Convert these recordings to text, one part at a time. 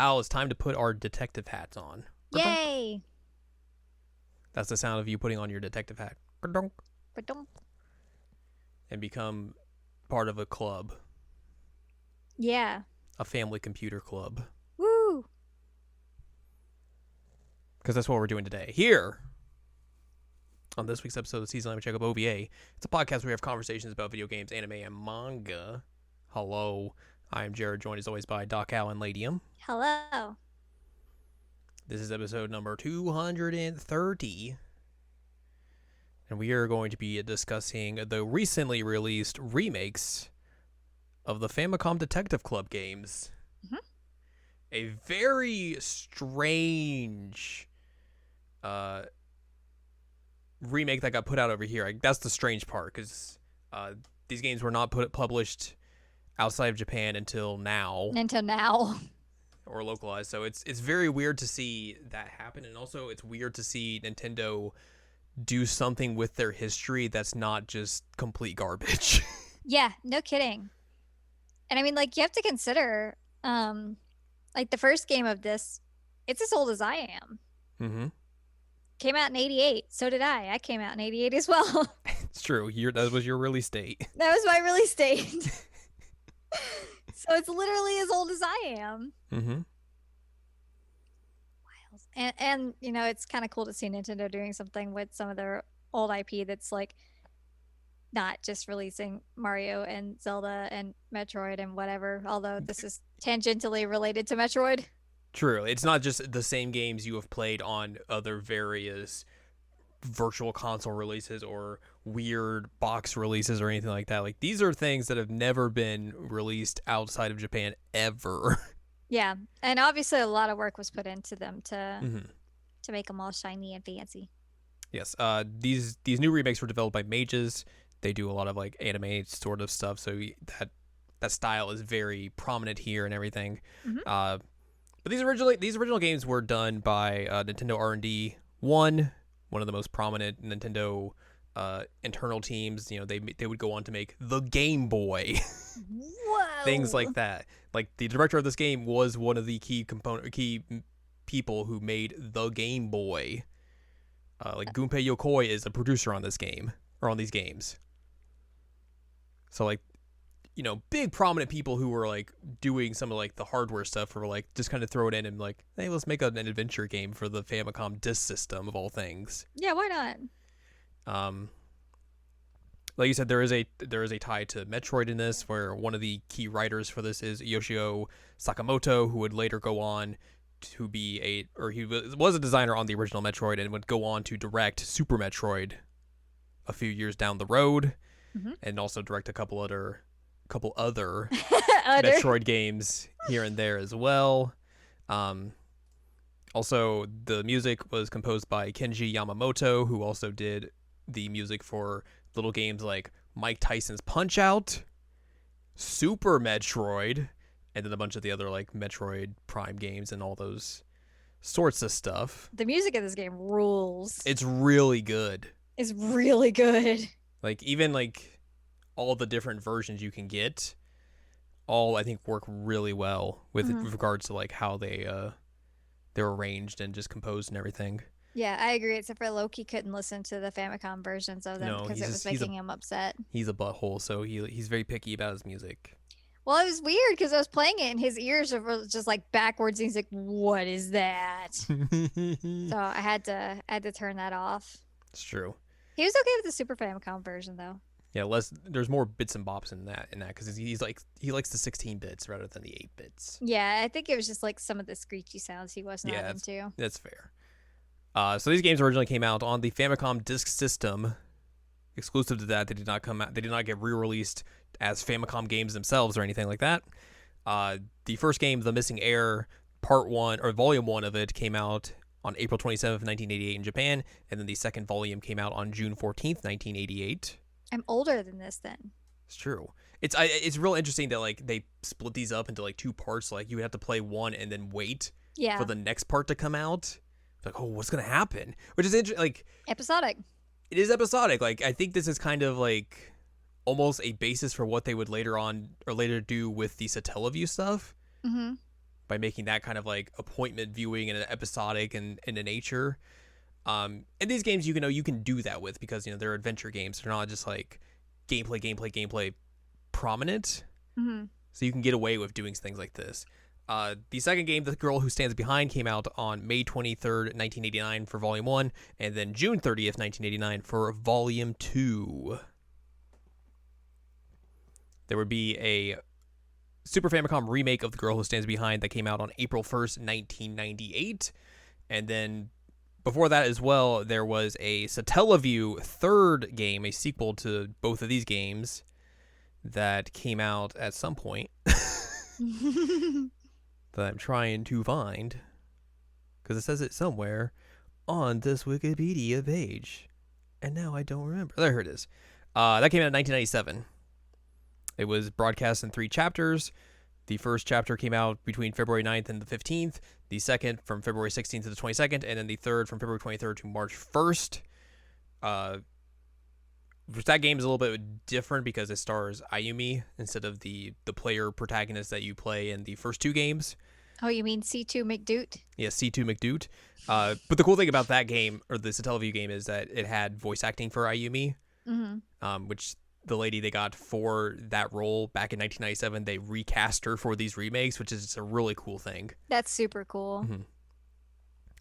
Al, it's time to put our detective hats on. Yay! That's the sound of you putting on your detective hat. Ba-dum. And become part of a club. Yeah. A family computer club. Woo! Because that's what we're doing today. Here, on this week's episode of Season 11 Checkup OVA, it's a podcast where we have conversations about video games, anime, and manga. Hello, I am Jared, joined as always by Doc Al and Ladium. Hello. This is episode number 230. And we are going to be discussing the recently released remakes of the Famicom Detective Club games. Mm-hmm. A very strange remake that got put out over here. That's the strange part, because these games were not published outside of Japan until now. Or localized. So it's very weird to see that happen, and also it's weird to see Nintendo do something with their history that's not just complete garbage. Yeah, no kidding. And I mean, like, you have to consider, like, the first game of this, it's as old as I am. Mm-hmm. Came out in 88. So did I. I came out in 88 as well. It's true. That was your release date. That was my release date. So it's literally as old as I am. Mm-hmm. And you know, it's kind of cool to see Nintendo doing something with some of their old IP that's like not just releasing Mario and Zelda and Metroid and whatever, although this is tangentially related to Metroid. True. It's not just the same games you have played on other various virtual console releases or weird box releases or anything like that. Like, these are things that have never been released outside of Japan ever. Yeah, and obviously a lot of work was put into them to make them all shiny and fancy. Yes. These new remakes were developed by mages. They do a lot of like anime sort of stuff, so that style is very prominent here and everything. Mm-hmm. But these original games were done by Nintendo R&D one of the most prominent Nintendo internal teams. You know, they would go on to make the Game Boy. Whoa! Things like that. Like, the director of this game was one of the key people who made the Game Boy. Like, Gunpei Yokoi is a producer on this game, or on these games. So, like, you know, big prominent people who were like doing some of like the hardware stuff, or like just kind of throw it in and like, hey, let's make an adventure game for the Famicom disk system of all things. Yeah, why not? Like you said, there is a tie to Metroid in this, where one of the key writers for this is Yoshio Sakamoto, who would later go on to be he was a designer on the original Metroid and would go on to direct Super Metroid a few years down the road, and also direct a couple other Metroid games here and there as well. Also, the music was composed by Kenji Yamamoto, who also did the music for little games like Mike Tyson's Punch-Out!, Super Metroid, and then a bunch of the other like Metroid Prime games and all those sorts of stuff. The music of this game rules. It's really good. It's really good. Like, even like all the different versions you can get, all I think work really well with regards to like how they're arranged and just composed and everything. Yeah, I agree. Except for Loki couldn't listen to the Famicom versions of them because it was making him upset. He's a butthole, so he's very picky about his music. Well, it was weird because I was playing it and his ears were just like backwards. And he's like, "What is that?" So I had to turn that off. It's true. He was okay with the Super Famicom version though. Yeah, there's more bits and bops in that because he likes the 16 bits rather than the 8 bits. Yeah, I think it was just like some of the screechy sounds he wasn't into. That's fair. So these games originally came out on the Famicom Disk System. Exclusive to that, they did not come out. They did not get re-released as Famicom games themselves or anything like that. The first game, The Missing Heir, Part 1 or Volume 1 of it, came out on April 27th, 1988 in Japan, and then the second volume came out on June 14th, 1988. I'm older than this then. It's true. It's real interesting that like they split these up into like two parts. Like, you would have to play one and then wait for the next part to come out. Like, oh, what's gonna happen? Which is interesting. Like, episodic. It is episodic. Like, I think this is kind of like almost a basis for what they would later do with the Satellaview stuff. by making that kind of like appointment viewing and episodic and in a nature. And these games you can do that with because they're adventure games. They're not just like gameplay prominent. Mm-hmm. So you can get away with doing things like this. The second game, The Girl Who Stands Behind, came out on May 23rd, 1989 for Volume 1, and then June 30th, 1989 for Volume 2. There would be a Super Famicom remake of The Girl Who Stands Behind that came out on April 1st, 1998. And then before that as well, there was a Satellaview third game, a sequel to both of these games, that came out at some point. That I'm trying to find because it says it somewhere on this Wikipedia page, and now I don't remember. There it is. That came out in 1997. It was broadcast in 3 chapters. The first chapter came out between February 9th and the 15th. The second from February 16th to the 22nd, and then the third from February 23rd to March 1st. That game is a little bit different because it stars Ayumi instead of the player protagonist that you play in the first 2 games. Oh, you mean C2 McDoot? Yeah, C2 McDoot. But the cool thing about that game, or the Satellaview game, is that it had voice acting for Ayumi, which the lady they got for that role back in 1997, they recast her for these remakes, which is a really cool thing. That's super cool. Mm-hmm.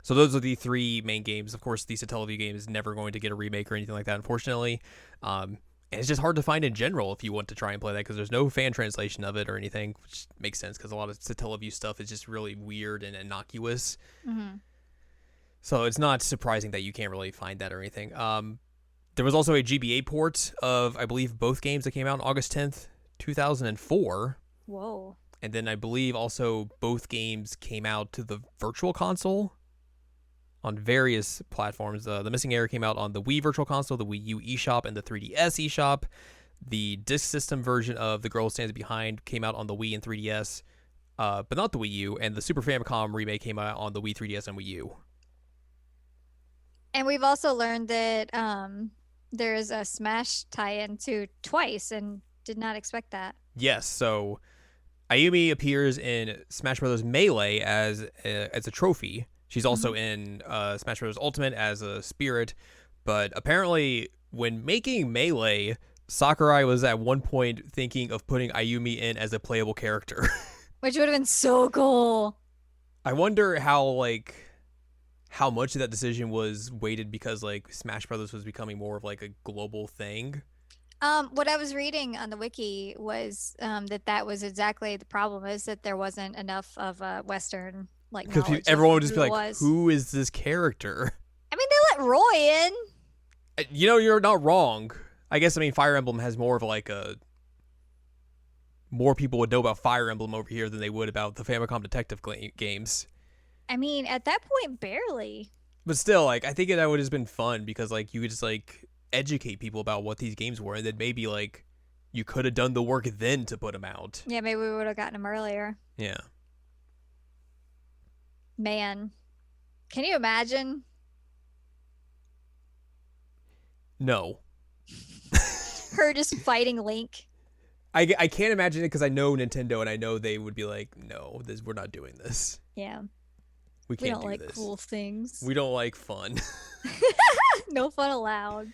So those are the 3 main games. Of course, the Satellaview game is never going to get a remake or anything like that, unfortunately. And it's just hard to find in general if you want to try and play that because there's no fan translation of it or anything, which makes sense because a lot of Satellaview stuff is just really weird and innocuous. Mm-hmm. So it's not surprising that you can't really find that or anything. There was also a GBA port of, I believe, both games that came out on August 10th, 2004. Whoa. And then I believe also both games came out to the Virtual Console on various platforms. The Missing Error came out on the Wii Virtual Console, the Wii U eShop, and the 3DS eShop. The Disk System version of The Girl Who Stands Behind came out on the Wii and 3DS, but not the Wii U. And the Super Famicom remake came out on the Wii 3DS and Wii U. And we've also learned that there's a Smash tie-in to Twice, and did not expect that. Yes, so Ayumi appears in Smash Bros. Melee as a trophy. She's also in Smash Bros. Ultimate as a spirit, but apparently when making Melee, Sakurai was at one point thinking of putting Ayumi in as a playable character. Which would have been so cool. I wonder how much of that decision was weighted because Smash Brothers was becoming more of a global thing. What I was reading on the wiki was that was exactly the problem, is that there wasn't enough of a Western knowledge. Everyone would just be like, who is this character? I mean, they let Roy in. You're not wrong. I guess, Fire Emblem has more of more people would know about Fire Emblem over here than they would about the Famicom Detective games. I mean, at that point, barely. But still, I think that would have been fun because, you could just, educate people about what these games were, and then maybe, you could have done the work then to put them out. Yeah, maybe we would have gotten them earlier. Yeah. Man, can you imagine? No. Her just fighting Link. I can't imagine it because I know Nintendo and I know they would be like, no, we're not doing this. Yeah. We can't don't do like this. Cool things. We don't like fun. No fun allowed.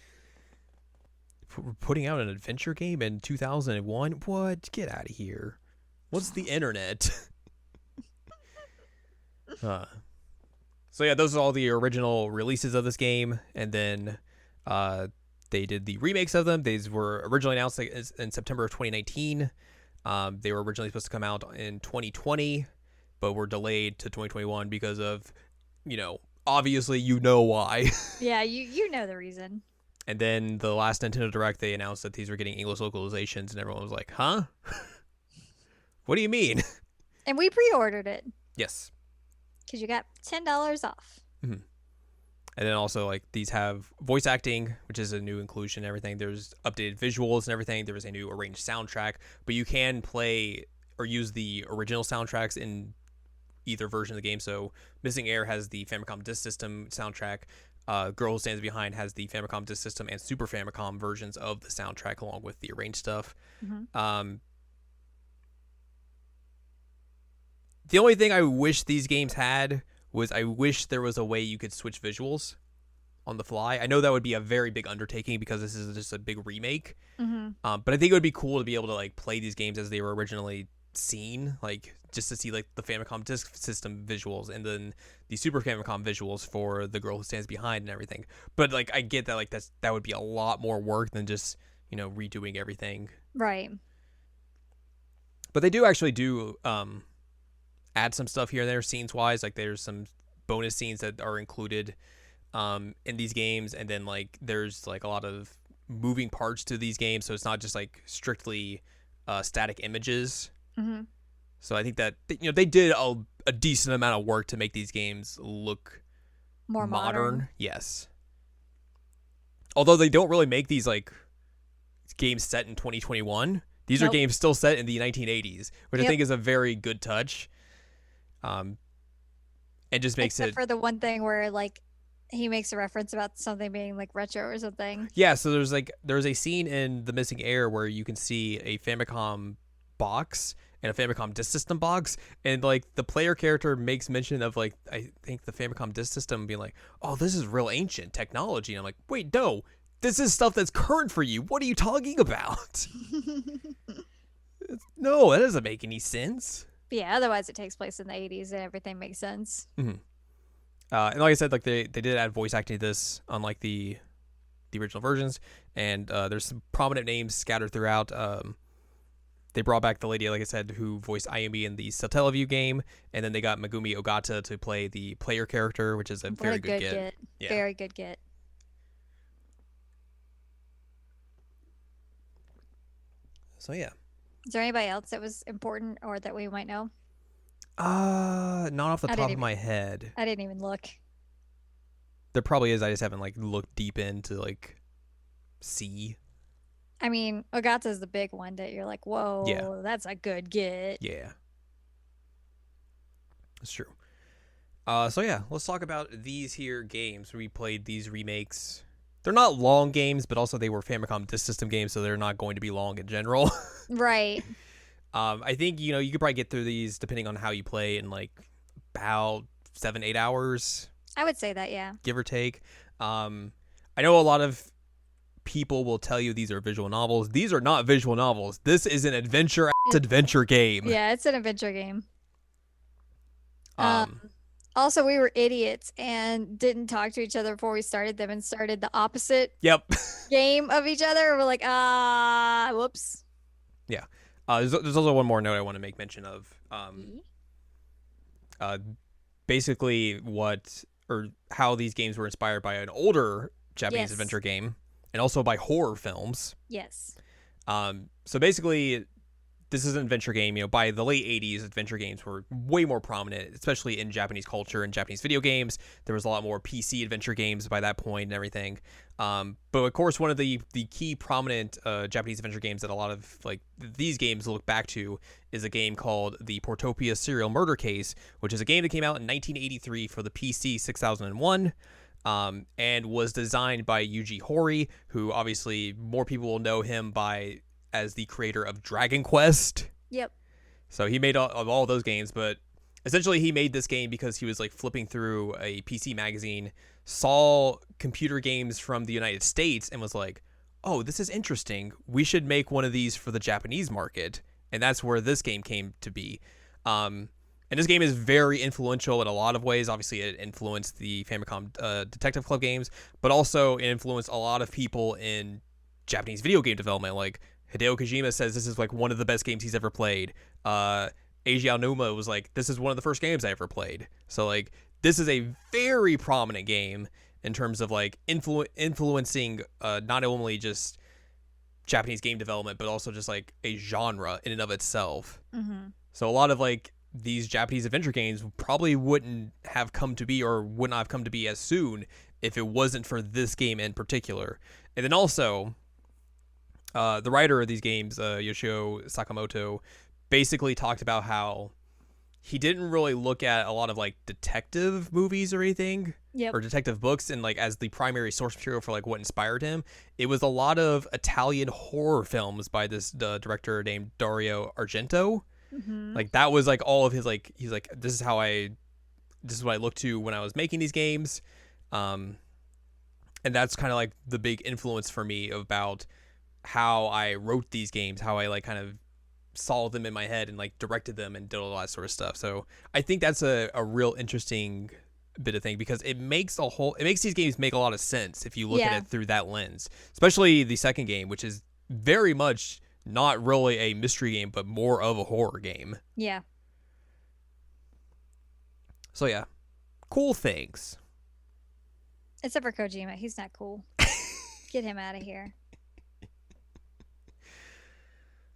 We're putting out an adventure game in 2001? What? Get out of here. What's the internet? So yeah, those are all the original releases of this game, and then they did the remakes of them. These were originally announced in September of 2019. They were originally supposed to come out in 2020, but were delayed to 2021 because of, obviously why. Yeah, you know the reason. And then the last Nintendo Direct, they announced that these were getting English localizations, and everyone was like, huh? What do you mean? And we pre-ordered it. Yes. Because you got $10 off. Mm-hmm. And then also, these have voice acting, which is a new inclusion and everything. There's updated visuals and everything. There is a new arranged soundtrack. But you can play or use the original soundtracks in either version of the game. So Missing Air has the Famicom Disk System soundtrack. Girl Who Stands Behind has the Famicom Disk System and Super Famicom versions of the soundtrack along with the arranged stuff. Mm-hmm. The only thing I wish these games had was I wish there was a way you could switch visuals on the fly. I know that would be a very big undertaking because this is just a big remake. Mm-hmm. But I think it would be cool to be able to like play these games as they were originally seen, like just to see like the Famicom Disk System visuals and then the Super Famicom visuals for The Girl Who Stands Behind and everything. But like I get that like that would be a lot more work than just, you know, redoing everything. Right. But they do actually add some stuff here and there scenes wise. Like there's some bonus scenes that are included in these games, and then like there's like a lot of moving parts to these games, so it's not just like strictly static images. Mm-hmm. So I think that they did a decent amount of work to make these games look More modern. Yes. Although they don't really make these like games set in 2021. These are games still set in the 1980s, which I think is a very good touch. And just makes Except for the one thing where like he makes a reference about something being like retro or something. Yeah, so there's a scene in The Missing Heir where you can see a Famicom box and a Famicom Disk System box, and like the player character makes mention of like I think the Famicom Disk System being like, "Oh, this is real ancient technology." And I'm like, "Wait, no. This is stuff that's current for you. What are you talking about?" No, that doesn't make any sense. Yeah, otherwise it takes place in the 80s and everything makes sense. Mm-hmm. And like I said, like they did add voice acting to this, unlike the original versions, and there's some prominent names scattered throughout. They brought back the lady, like I said, who voiced Ayumi in the Satellaview game, and then they got Megumi Ogata to play the player character, which is a very good get. Yeah. Very good get. So yeah. Is there anybody else that was important or that we might know? Not off the top of my head. I didn't even look. There probably is. I just haven't like looked deep into like see. I mean, Ogata's the big one that you're like, whoa, that's a good get. Yeah. That's true. So yeah, let's talk about these here games. We played these remakes. They're not long games, but also they were Famicom Disk System games, so they're not going to be long in general. Right. I think, you could probably get through these, depending on how you play, in like about 7-8 hours. I would say that, yeah. Give or take. I know a lot of people will tell you these are visual novels. These are not visual novels. This is an adventure game. Yeah, it's an adventure game. Also, we were idiots and didn't talk to each other before we started them and started the opposite game of each other. We're like, whoops. Yeah. There's also one more note I want to make mention of. Basically how these games were inspired by an older Japanese adventure game and also by horror films. Yes. So basically, this is an adventure game. By the late 80s, adventure games were way more prominent, especially in Japanese culture and Japanese video games. There was a lot more PC adventure games by that point and everything. But of course, one of the key prominent Japanese adventure games that a lot of like these games look back to is a game called the Portopia Serial Murder Case, which is a game that came out in 1983 for the PC 6001. And was designed by Yuji Horii, who obviously more people will know him as the creator of Dragon Quest. Yep. So he made all those games, but essentially he made this game because he was like flipping through a PC magazine, saw computer games from the United States, and was like, "Oh, this is interesting. We should make one of these for the Japanese market." And that's where this game came to be. And this game is very influential in a lot of ways. Obviously, it influenced the Famicom Detective Club games, but also it influenced a lot of people in Japanese video game development. Like Hideo Kojima says this is like one of the best games he's ever played. Eiji Aonuma was like, this is one of the first games I ever played. So like this is a very prominent game in terms of like influencing not only just Japanese game development, but also just like a genre in and of itself. Mm-hmm. So a lot of like these Japanese adventure games probably wouldn't have come to be or would not have come to be as soon if it wasn't for this game in particular. And then also, the writer of these games, Yoshio Sakamoto, basically talked about how he didn't really look at a lot of like detective movies or anything, or detective books, and like as the primary source material for like what inspired him. It was a lot of Italian horror films by this director named Dario Argento. Mm-hmm. Like that was like all of his like he's like this is what I look to when I was making these games. And that's kind of like the big influence for me about how I wrote these games, how I like kind of saw them in my head and like directed them and did all that sort of stuff. So I think that's a real interesting bit of thing because it makes these games make a lot of sense if you look at Yeah. it through that lens, especially the second game, which is very much not really a mystery game, but more of a horror game. Yeah. So yeah, cool things. Except for Kojima. He's not cool. Get him out of here.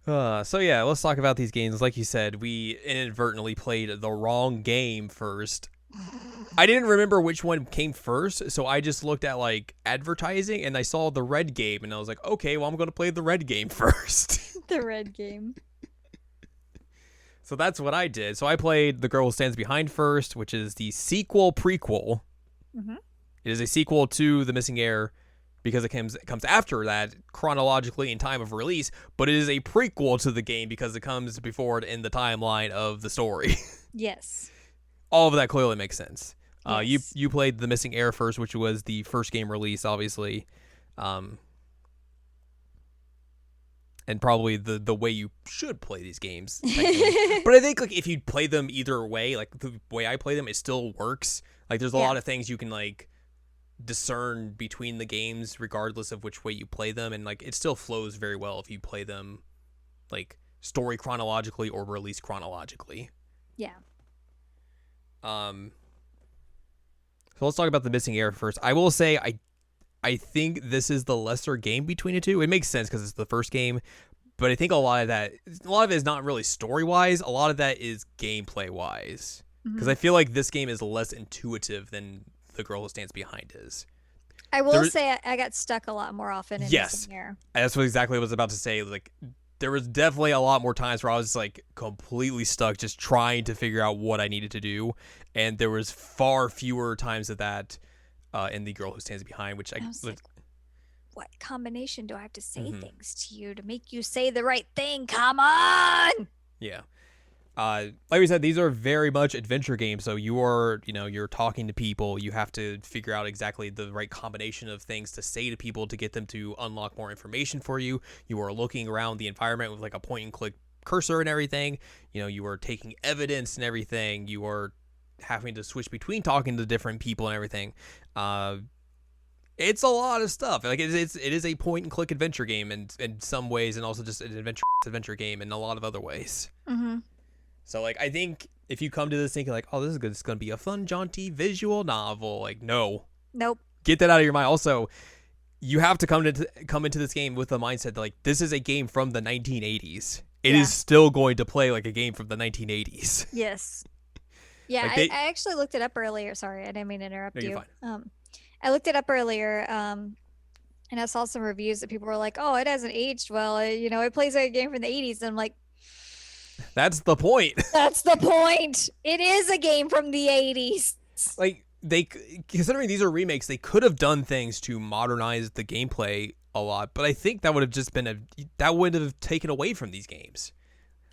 So yeah, let's talk about these games. Like you said, we inadvertently played the wrong game first. I didn't remember which one came first, so I just looked at like advertising and I saw the red game and I was like, okay, well I'm going to play the red game first. The red game. So that's what I did. So I played The Girl Who Stands Behind first, which is the sequel prequel. Mm-hmm. It is a sequel to The Missing Heir because it comes after that chronologically in time of release, but it is a prequel to the game because it comes before it in the timeline of the story. Yes. All of that clearly makes sense. Yes. You played The Missing Heir first, which was the first game release, obviously, and probably the way you should play these games. But I think like if you play them either way, like the way I play them, it still works. Like there's a lot of things you can like discern between the games regardless of which way you play them, and like it still flows very well if you play them like story chronologically or release chronologically. Yeah. So let's talk about The Missing Heir first. I will say I think this is the lesser game between the two. It makes sense because it's the first game, but I think a lot of it is not really story wise. A lot of that is gameplay wise because I feel like this game is less intuitive than The Girl Who Stands Behind is. I will say I got stuck a lot more often in Missing Heir. That's what exactly I was about to say. Like there was definitely a lot more times where I was like completely stuck just trying to figure out what I needed to do, and there was far fewer times of that in The Girl Who Stands Behind, which I was like, what combination do I have to say things to you to make you say the right thing? Come on! Yeah. Like we said, these are very much adventure games. So you're talking to people. You have to figure out exactly the right combination of things to say to people to get them to unlock more information for you. You are looking around the environment with like a point and click cursor and everything. You are taking evidence and everything. You are having to switch between talking to different people and everything. It's a lot of stuff. Like it is a point and click adventure game in some ways, and also just an adventure game in a lot of other ways. Mm-hmm. So, like, I think if you come to this thinking, like, oh, this is good, it's going to be a fun, jaunty visual novel, like, no. Nope. Get that out of your mind. Also, you have to come into this game with the mindset that, like, this is a game from the 1980s. It is still going to play like a game from the 1980s. Yes. Yeah, like I actually looked it up earlier. Sorry, I didn't mean to interrupt no, you. you're fine. I looked it up earlier, and I saw some reviews that people were like, oh, it hasn't aged well. It plays like a game from the 80s. And I'm like, that's the point. That's the point. It is a game from the 80s. Like, considering these are remakes, they could have done things to modernize the gameplay a lot, but I think that would have just been that would have taken away from these games.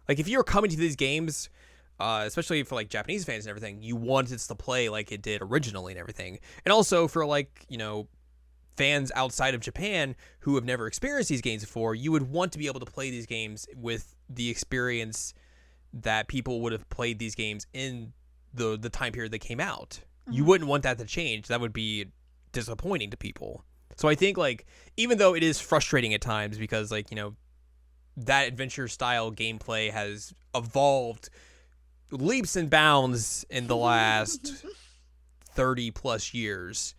Like, if you're coming to these games, especially for like Japanese fans and everything, you want it to play like it did originally and everything. And also for like, fans outside of Japan who have never experienced these games before, you would want to be able to play these games with the experience that people would have played these games in the time period they came out. You wouldn't want that to change. That would be disappointing to people. So I think, like, even though it is frustrating at times because, like, that adventure style gameplay has evolved leaps and bounds in the last 30 plus years.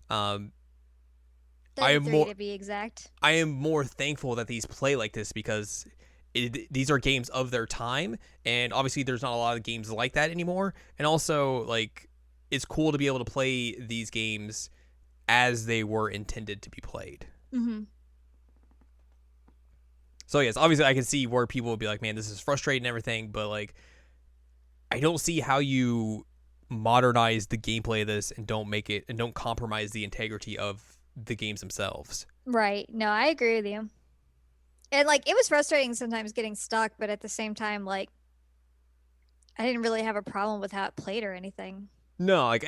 33 to be exact. I am more thankful that these play like this because these are games of their time, and obviously there's not a lot of games like that anymore. And also, like, it's cool to be able to play these games as they were intended to be played. Mm-hmm. So yes, obviously I can see where people will be like, man, this is frustrating and everything, but like, I don't see how you modernize the gameplay of this and don't compromise the integrity of the games themselves. Right. No, I agree with you. And like, it was frustrating sometimes getting stuck, but at the same time, like, I didn't really have a problem with how it played or anything. No, like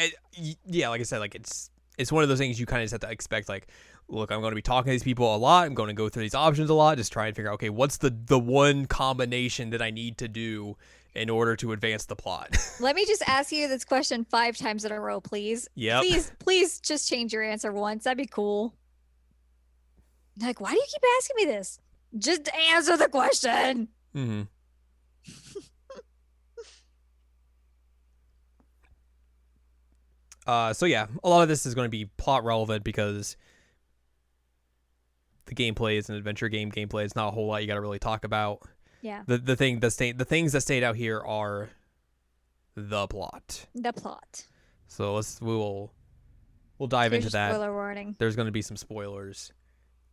yeah, like I said, like it's one of those things you kind of just have to expect. Like, look, I'm going to be talking to these people a lot. I'm going to go through these options a lot. Just try and figure out, okay, what's the one combination that I need to do in order to advance the plot. Let me just ask you this question 5 times in a row, please. Yep. Please just change your answer once. That'd be cool. Like, why do you keep asking me this? Just answer the question. Mm-hmm. So yeah, a lot of this is going to be plot relevant because the gameplay is an adventure game. Gameplay is not a whole lot you got to really talk about. Yeah. The things that stayed out here are the plot. The plot. So we'll dive Here's into your that. spoiler warning. There's going to be some spoilers,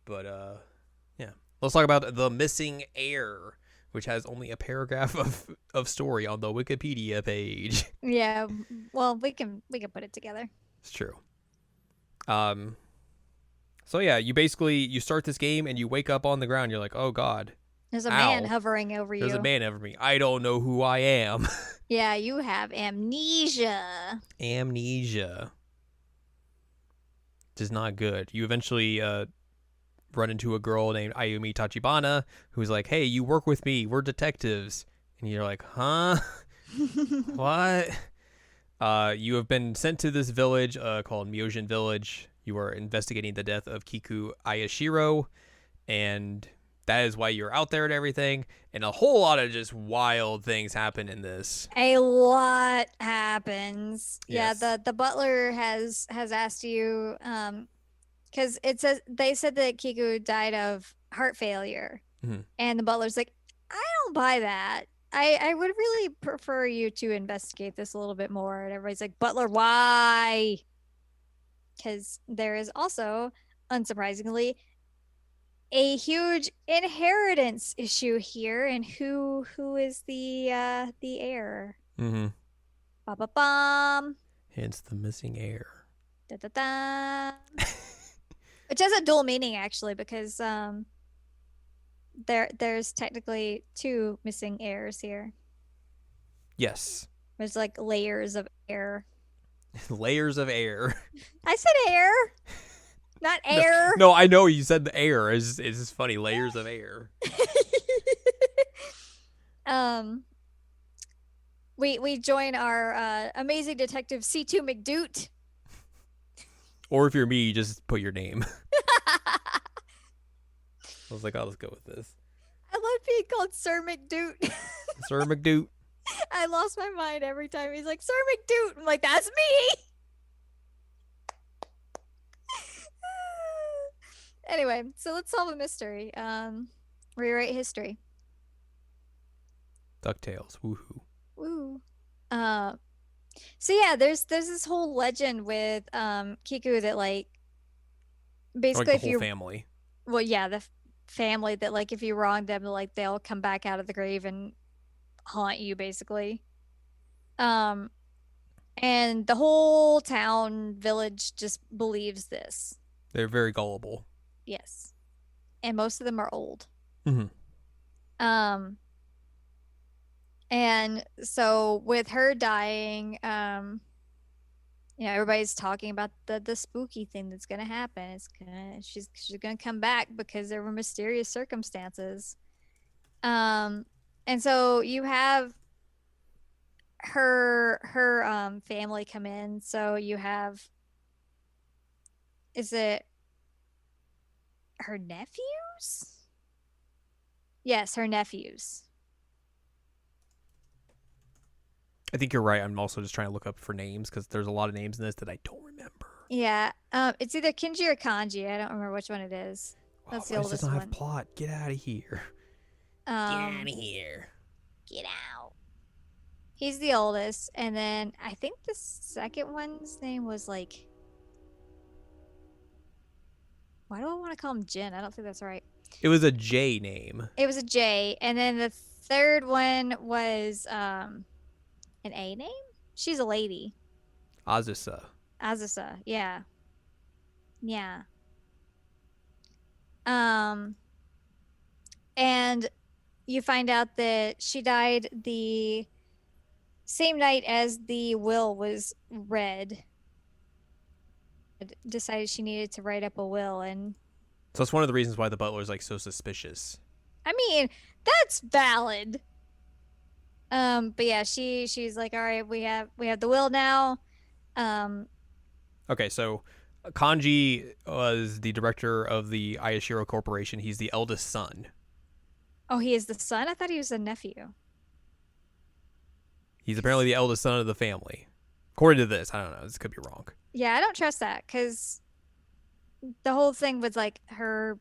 but yeah, let's talk about The Missing Heir, which has only a paragraph of story on the Wikipedia page. Yeah. Well, we can put it together. It's true. So yeah, you start this game and you wake up on the ground. You're like, oh god, There's a ow, man hovering over you. there's a man over me. I don't know who I am. Yeah, you have amnesia. Amnesia. Which is not good. You eventually run into a girl named Ayumi Tachibana who's like, hey, you work with me. We're detectives. And you're like, huh? What? You have been sent to this village called Myojin Village. You are investigating the death of Kiku Ayashiro, and that is why you're out there and everything. And a whole lot of just wild things happen in this. A lot happens. Yes. Yeah, the butler has asked you because they said that Kiku died of heart failure. Mhm. And the butler's like, I don't buy that. I would really prefer you to investigate this a little bit more. And everybody's like, Butler, why? Because there is also, unsurprisingly, a huge inheritance issue here, and who is the heir? Mm-hmm. Ba ba bum. Hence the missing heir. Da da da. Which has a dual meaning actually, because there's technically 2 missing heirs here. Yes. There's like layers of air. Layers of air. I said air, not air. No, I know you said the air. It's just funny. Layers of air. We join our amazing detective C2 McDoot. Or if you're me, you just put your name. I was like, oh, let's go with this. I love being called Sir McDoot. Sir McDoot. I lost my mind every time he's like, Sir McDoot. I'm like, that's me. Anyway, so let's solve a mystery. Rewrite history. DuckTales. Woohoo. Woo. So yeah, there's this whole legend with Kiku that like basically like the if whole you family. well yeah the family that like if you wrong them like they'll come back out of the grave and haunt you basically. And the whole town village just believes this. They're very gullible. Yes. And most of them are old. Mm-hmm. And so with her dying, everybody's talking about the spooky thing that's gonna happen. She's gonna come back because there were mysterious circumstances. And so you have her family come in. So you have, is it her nephews? Yes, her nephews. I think you're right. I'm also just trying to look up for names because there's a lot of names in this that I don't remember. Yeah. It's either Kinji or Kanji. I don't remember which one it is. That's the oldest does not one. have plot. Get out of here. Get out of here. Get out. He's the oldest, and then I think the second one's name was like. Why do I want to call him Jin? I don't think that's right. It was a J name. It was a J, and then the third one was an A name. She's a lady. Azusa. Azusa, yeah. Yeah. And you find out that she died the Same night as the will was read, decided she needed to write up a will, and So that's one of the reasons why the butler's like so suspicious. I mean, that's valid. But yeah, she's like, all right, we have the will now. Um, Okay, so Kanji was the director of the Ayashiro Corporation. He's the eldest son. oh, he is the son? I thought he was the nephew. He's apparently the eldest son of the family. According to this, I don't know. This could be wrong. Yeah, I don't trust that because the whole thing with like her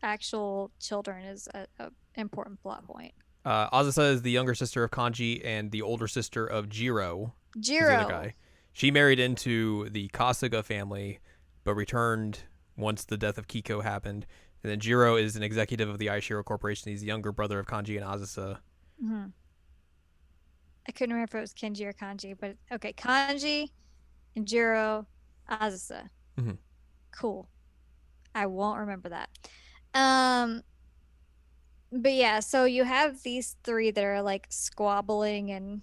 actual children is a important plot point. Azusa is the younger sister of Kanji and the older sister of Jiro, who's the other Jiro. guy. She married into the Kasuga family, but returned once the death of Kiko happened. And then Jiro is an executive of the Aishiro Corporation. He's the younger brother of Kanji and Azusa. Mm-hmm. I couldn't remember if it was Kenji or Kanji, but okay, Kanji and Jiro, Azusa. Mm-hmm. Cool. I won't remember that. Um, but yeah, so you have these three that are like squabbling and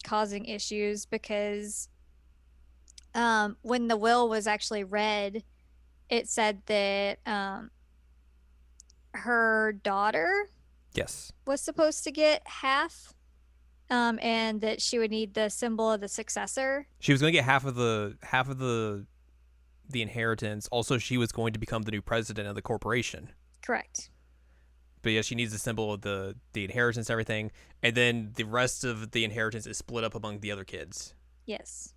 causing issues because when the will was actually read, it said that her daughter Yes. was supposed to get half, and that she would need the symbol of the successor. She was going to get half of the inheritance. Also, she was going to become the new president of the corporation. Correct. But yeah, she needs the symbol of the inheritance and everything. And then the rest of the inheritance is split up among the other kids. Yes.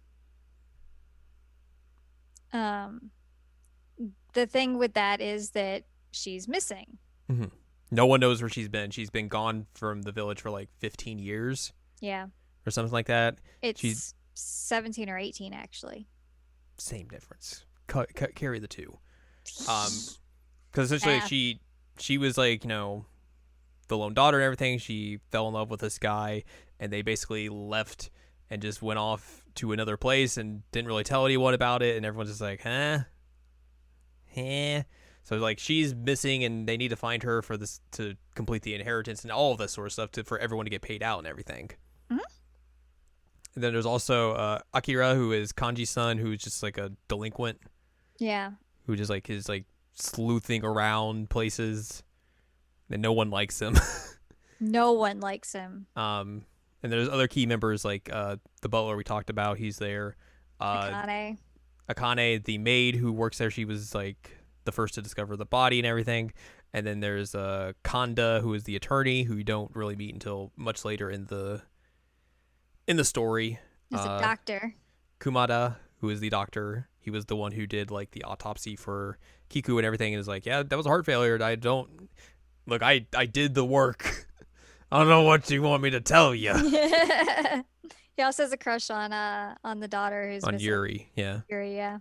The thing with that is that she's missing. Mm-hmm. No one knows where she's been. She's been gone from the village for like 15 years. Yeah. Or something like that. It's 17 or 18, actually. Same difference. Carry the two. Because essentially she was like, the lone daughter and everything. She fell in love with this guy, and they basically left and just went off to another place and didn't really tell anyone about it. And everyone's just like, huh? So like she's missing, and they need to find her for this to complete the inheritance and all of this sort of stuff for everyone to get paid out and everything. Mm-hmm. And then there's also Akira, who is Kanji's son, who's just like a delinquent. Yeah. Who just like is like sleuthing around places, and no one likes him. No one likes him. And there's other key members like the butler we talked about. He's there. Akane, the maid who works there, she was like the first to discover the body and everything. And then there's Kanda, who is the attorney, who you don't really meet until much later in the story. There's a doctor. Kumada, who is the doctor. He was the one who did like the autopsy for Kiku and everything, and is like, yeah, that was a heart failure. I did the work. I don't know what you want me to tell you. He also has a crush on the daughter who's on missing. Yuri. Yeah. Yuri, yeah.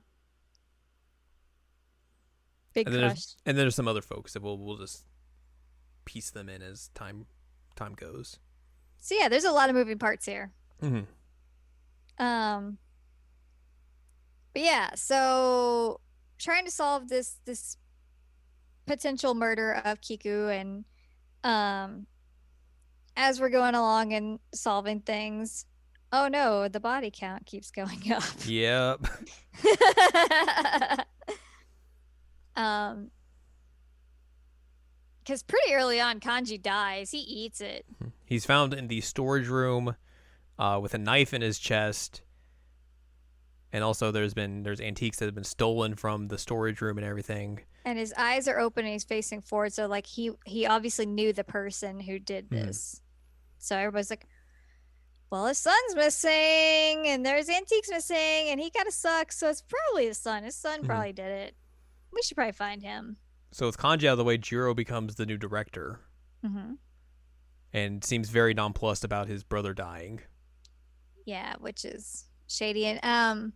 Big and crush. Then there's some other folks that we'll just piece them in as time goes. So yeah, there's a lot of moving parts here. Mm-hmm. But yeah, so trying to solve this potential murder of Kiku, and as we're going along and solving things, oh no, the body count keeps going up. Yep. Because pretty early on, Kanji dies. He eats it. He's found in the storage room with a knife in his chest. And also there's antiques that have been stolen from the storage room and everything. And his eyes are open and he's facing forward. So like he obviously knew the person who did this. So everybody's like, well, his son's missing and there's antiques missing and he kind of sucks. So it's probably his son. His son probably did it. We should probably find him. So with Kanji out of the way, Jiro becomes the new director. Mm-hmm. And seems very nonplussed about his brother dying. Yeah, which is shady. And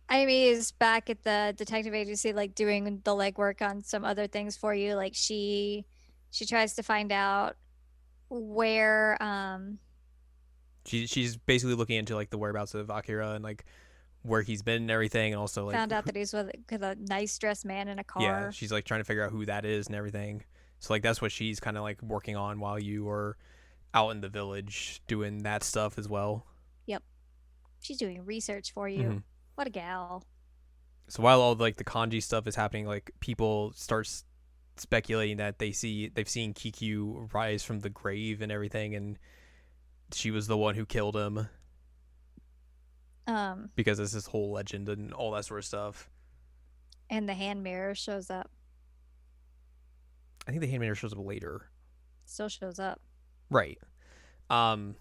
Amy is back at the detective agency, like doing the legwork on some other things for you. Like she tries to find out where she's basically looking into like the whereabouts of Akira and like where he's been and everything, and also like found out that he's with a nice dressed man in a car. Yeah, she's like trying to figure out who that is and everything. So like that's what she's kind of like working on while you are out in the village doing that stuff as well. Yep. She's doing research for Mm-hmm. you. What a gal. So while all like the kanji stuff is happening, like people start speculating that they've seen Kikyu rise from the grave and everything, and she was the one who killed him Um, because it's this whole legend and all that sort of stuff. and the hand mirror shows up. I think the hand mirror shows up later. Still shows up. Right. Um.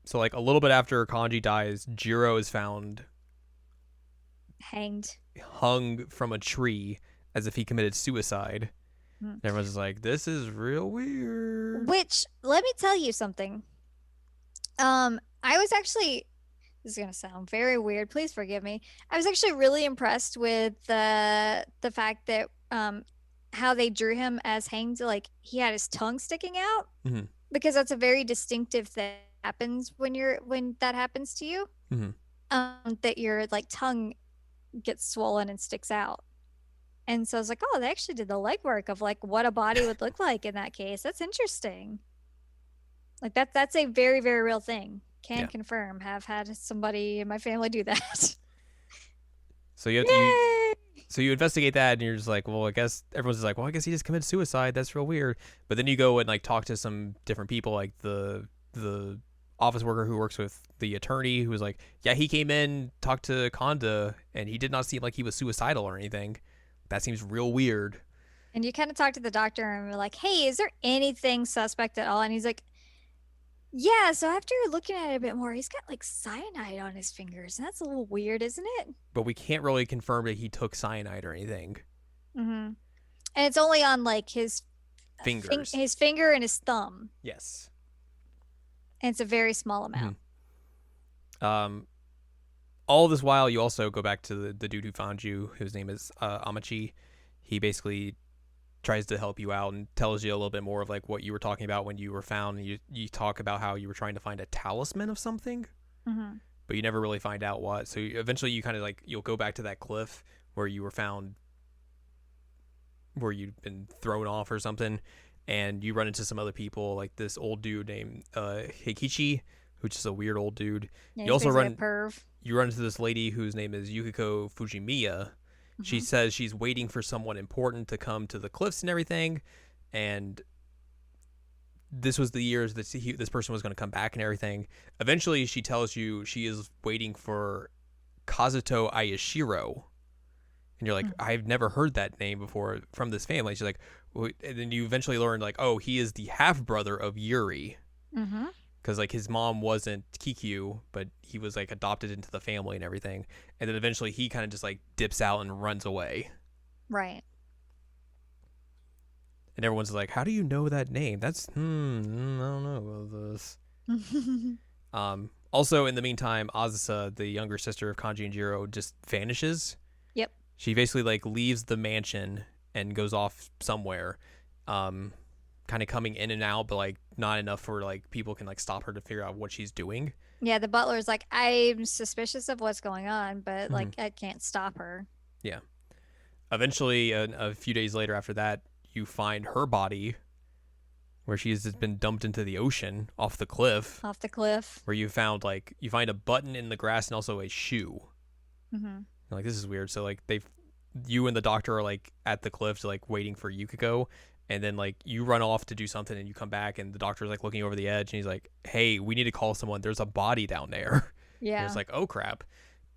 So like a little bit after Kanji dies, Jiro is found Hanged. hung from a tree as if he committed suicide. Hmm. And everyone's just like, "This is real weird." Which, let me tell you something. I was actually, this is gonna sound very weird. Please forgive me. I was actually really impressed with the fact that how they drew him as hanged. Like he had his tongue sticking out, Mm-hmm. because that's a very distinctive thing that happens when that happens to you. Mm-hmm. That your like tongue gets swollen and sticks out. And so I was like, oh, they actually did the legwork of like what a body would look like in that case. That's interesting. Like that's a very, very real thing. Can confirm. Have had somebody in my family do that. So you have to, so you investigate that, and you're just like, well, I guess everyone's just like, well, I guess he just committed suicide. That's real weird. But then you go and like talk to some different people, like the office worker who works with the attorney, who was like, yeah, he came in, talked to Konda, and he did not seem like he was suicidal or anything. That seems real weird. And you kind of talk to the doctor and we're like, hey, is there anything suspect at all? And he's like, yeah, so after looking at it a bit more, he's got like cyanide on his fingers. And that's a little weird, isn't it? But we can't really confirm that he took cyanide or anything. Mm-hmm. And it's only on like his Fingers. his finger and his thumb. Yes. And it's a very small amount. Mm-hmm. All this while, you also go back to the dude who found you, whose name is Amachi. He basically tries to help you out and tells you a little bit more of like what you were talking about when you were found. You talk about how you were trying to find a talisman of something, but you never really find out what. So eventually you kind of like, you'll go back to that cliff where you were found, where you'd been thrown off or something, and you run into some other people, like this old dude named Heikichi, who's just a weird old dude. Yeah, you also like a perv. You run into this lady whose name is Yukiko Fujimiya. She says she's waiting for someone important to come to the cliffs and everything, and this was the years that this person was going to come back and everything. Eventually, she tells you she is waiting for Kazuto Ayashiro, and you're like, I've never heard that name before from this family. She's like, and then you eventually learn like, oh, he is the half brother of Yuri. Because like his mom wasn't Kikyu, but he was like adopted into the family and everything. And then eventually he kind of just like dips out and runs away. Right. And everyone's like, how do you know that name? That's I don't know about this. Also in the meantime, Azusa, the younger sister of Kanji and Jiro, just vanishes. Yep. She basically like leaves the mansion and goes off somewhere. Kind of coming in and out, but like not enough for like people can like stop her to figure out what she's doing. Yeah, the butler's like, I'm suspicious of what's going on, but like I can't stop her. Yeah. Eventually, a few days later after that, you find her body where she has just been dumped into the ocean off the cliff. Off the cliff. Where you find a button in the grass and also a shoe. Like, this is weird. So like you and the doctor are like at the cliff, like waiting for Yukiko. And then, like, you run off to do something and you come back and the doctor's, like, looking over the edge and he's like, hey, we need to call someone. There's a body down there. Yeah. And it's like, oh, crap.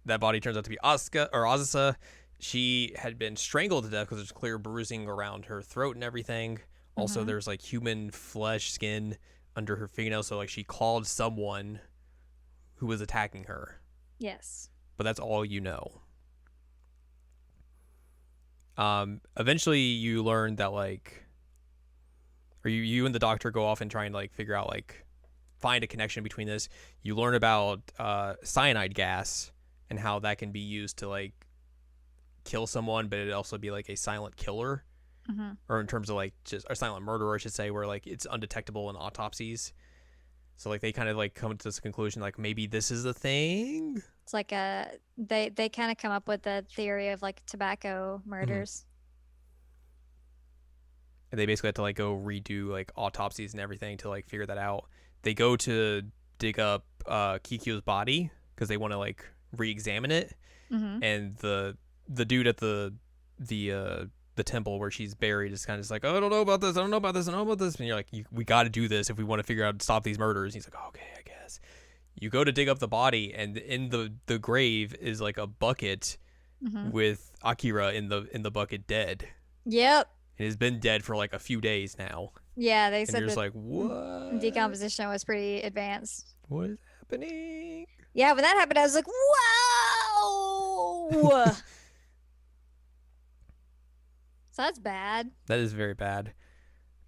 That body turns out to be Azusa. She had been strangled to death because there's clear bruising around her throat and everything. Also, there's, like, human flesh, skin under her fingernails. So, like, she called someone who was attacking her. Yes. But that's all you know. Eventually, you learn that, like... or you and the doctor go off and try and like figure out like find a connection between this. You learn about cyanide gas and how that can be used to like kill someone, but it'd also be like a silent killer, or in terms of like just a silent murderer, I should say, where like it's undetectable in autopsies. So like they kind of like come to this conclusion like maybe this is a thing. It's like they kind of come up with the theory of like tobacco murders. and they basically have to like go redo like autopsies and everything to like figure that out. They go to dig up Kikyo's body because they want to like re-examine it, Mm-hmm. and the dude at the temple where she's buried is kind of just like, oh, I don't know about this, I don't know about this, I don't know about this, and you're like, we got to do this if we want to figure out stop these murders. And he's like, okay, I guess. You go to dig up the body, and in the grave is like a bucket Mm-hmm. with Akira in the bucket dead. Yep. It has been dead for like a few days now. Yeah, they And said you're just that like, what? decomposition was pretty advanced. What is happening? Yeah, when that happened, I was like, whoa! So that's bad. That is very bad.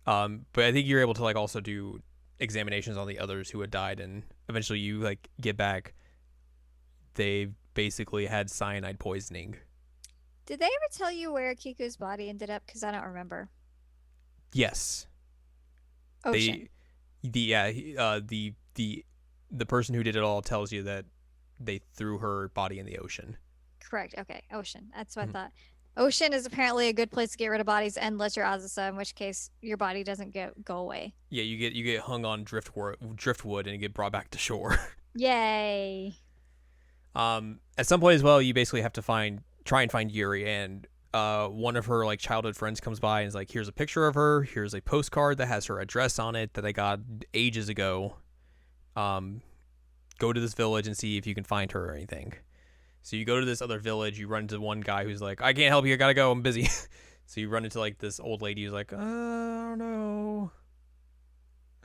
But I think you're able to like also do examinations on the others who had died, and eventually you like get back. They basically had cyanide poisoning. Did they ever tell you where Kiku's body ended up? Because I don't remember. Yes. Ocean. The person who did it all tells you that they threw her body in the ocean. Correct. Okay, ocean. That's what I thought. Ocean is apparently a good place to get rid of bodies unless you're Azusa, in which case your body doesn't go away. Yeah, you get hung on driftwood and you get brought back to shore. Yay. At some point as well, you basically have to try and find Yuri, and one of her like childhood friends comes by and is like, here's a picture of her, here's a postcard that has her address on it that I got ages ago. Go to this village and see if you can find her or anything. So you go to this other village, you run into one guy who's like, I can't help you, I gotta go, I'm busy. So you run into like this old lady who's like, I don't know,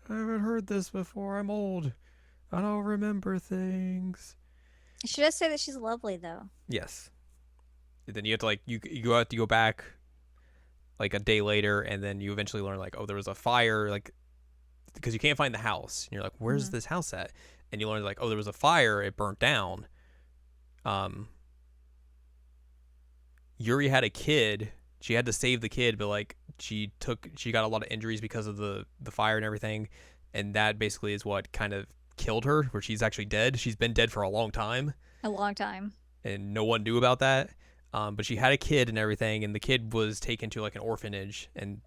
I haven't heard this before, I'm old, I don't remember things. Should I say that she's lovely though? Yes. Then you have to like you have to go back like a day later, and then you eventually learn like, oh, there was a fire, like because you can't find the house. And you're like, where's this house at? And you learn like, oh, there was a fire, it burnt down. Yuri had a kid. She had to save the kid, but like she got a lot of injuries because of the fire and everything, and that basically is what kind of killed her, where she's actually dead. She's been dead for a long time. A long time. And no one knew about that. But she had a kid and everything, and the kid was taken to like an orphanage, and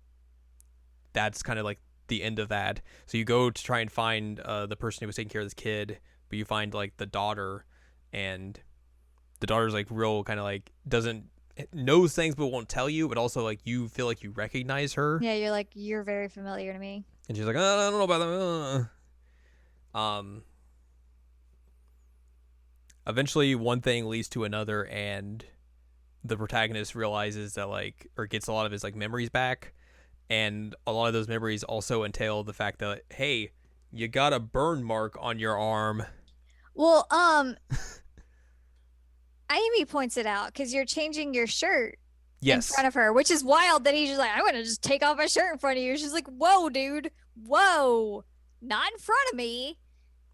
that's kind of like the end of that. So you go to try and find the person who was taking care of this kid, but you find like the daughter, and the daughter's like real kind of like knows things but won't tell you, but also like you feel like you recognize her. Yeah, you're like, you're very familiar to me. And she's like, I don't know about that. Eventually one thing leads to another, and the protagonist realizes that like, or gets a lot of his like memories back, and a lot of those memories also entail the fact that, hey, you got a burn mark on your arm. Well, Amy points it out because you're changing your shirt in front of her, which is wild that he's just like, I'm gonna just take off my shirt in front of you. She's like, whoa, dude, whoa, not in front of me.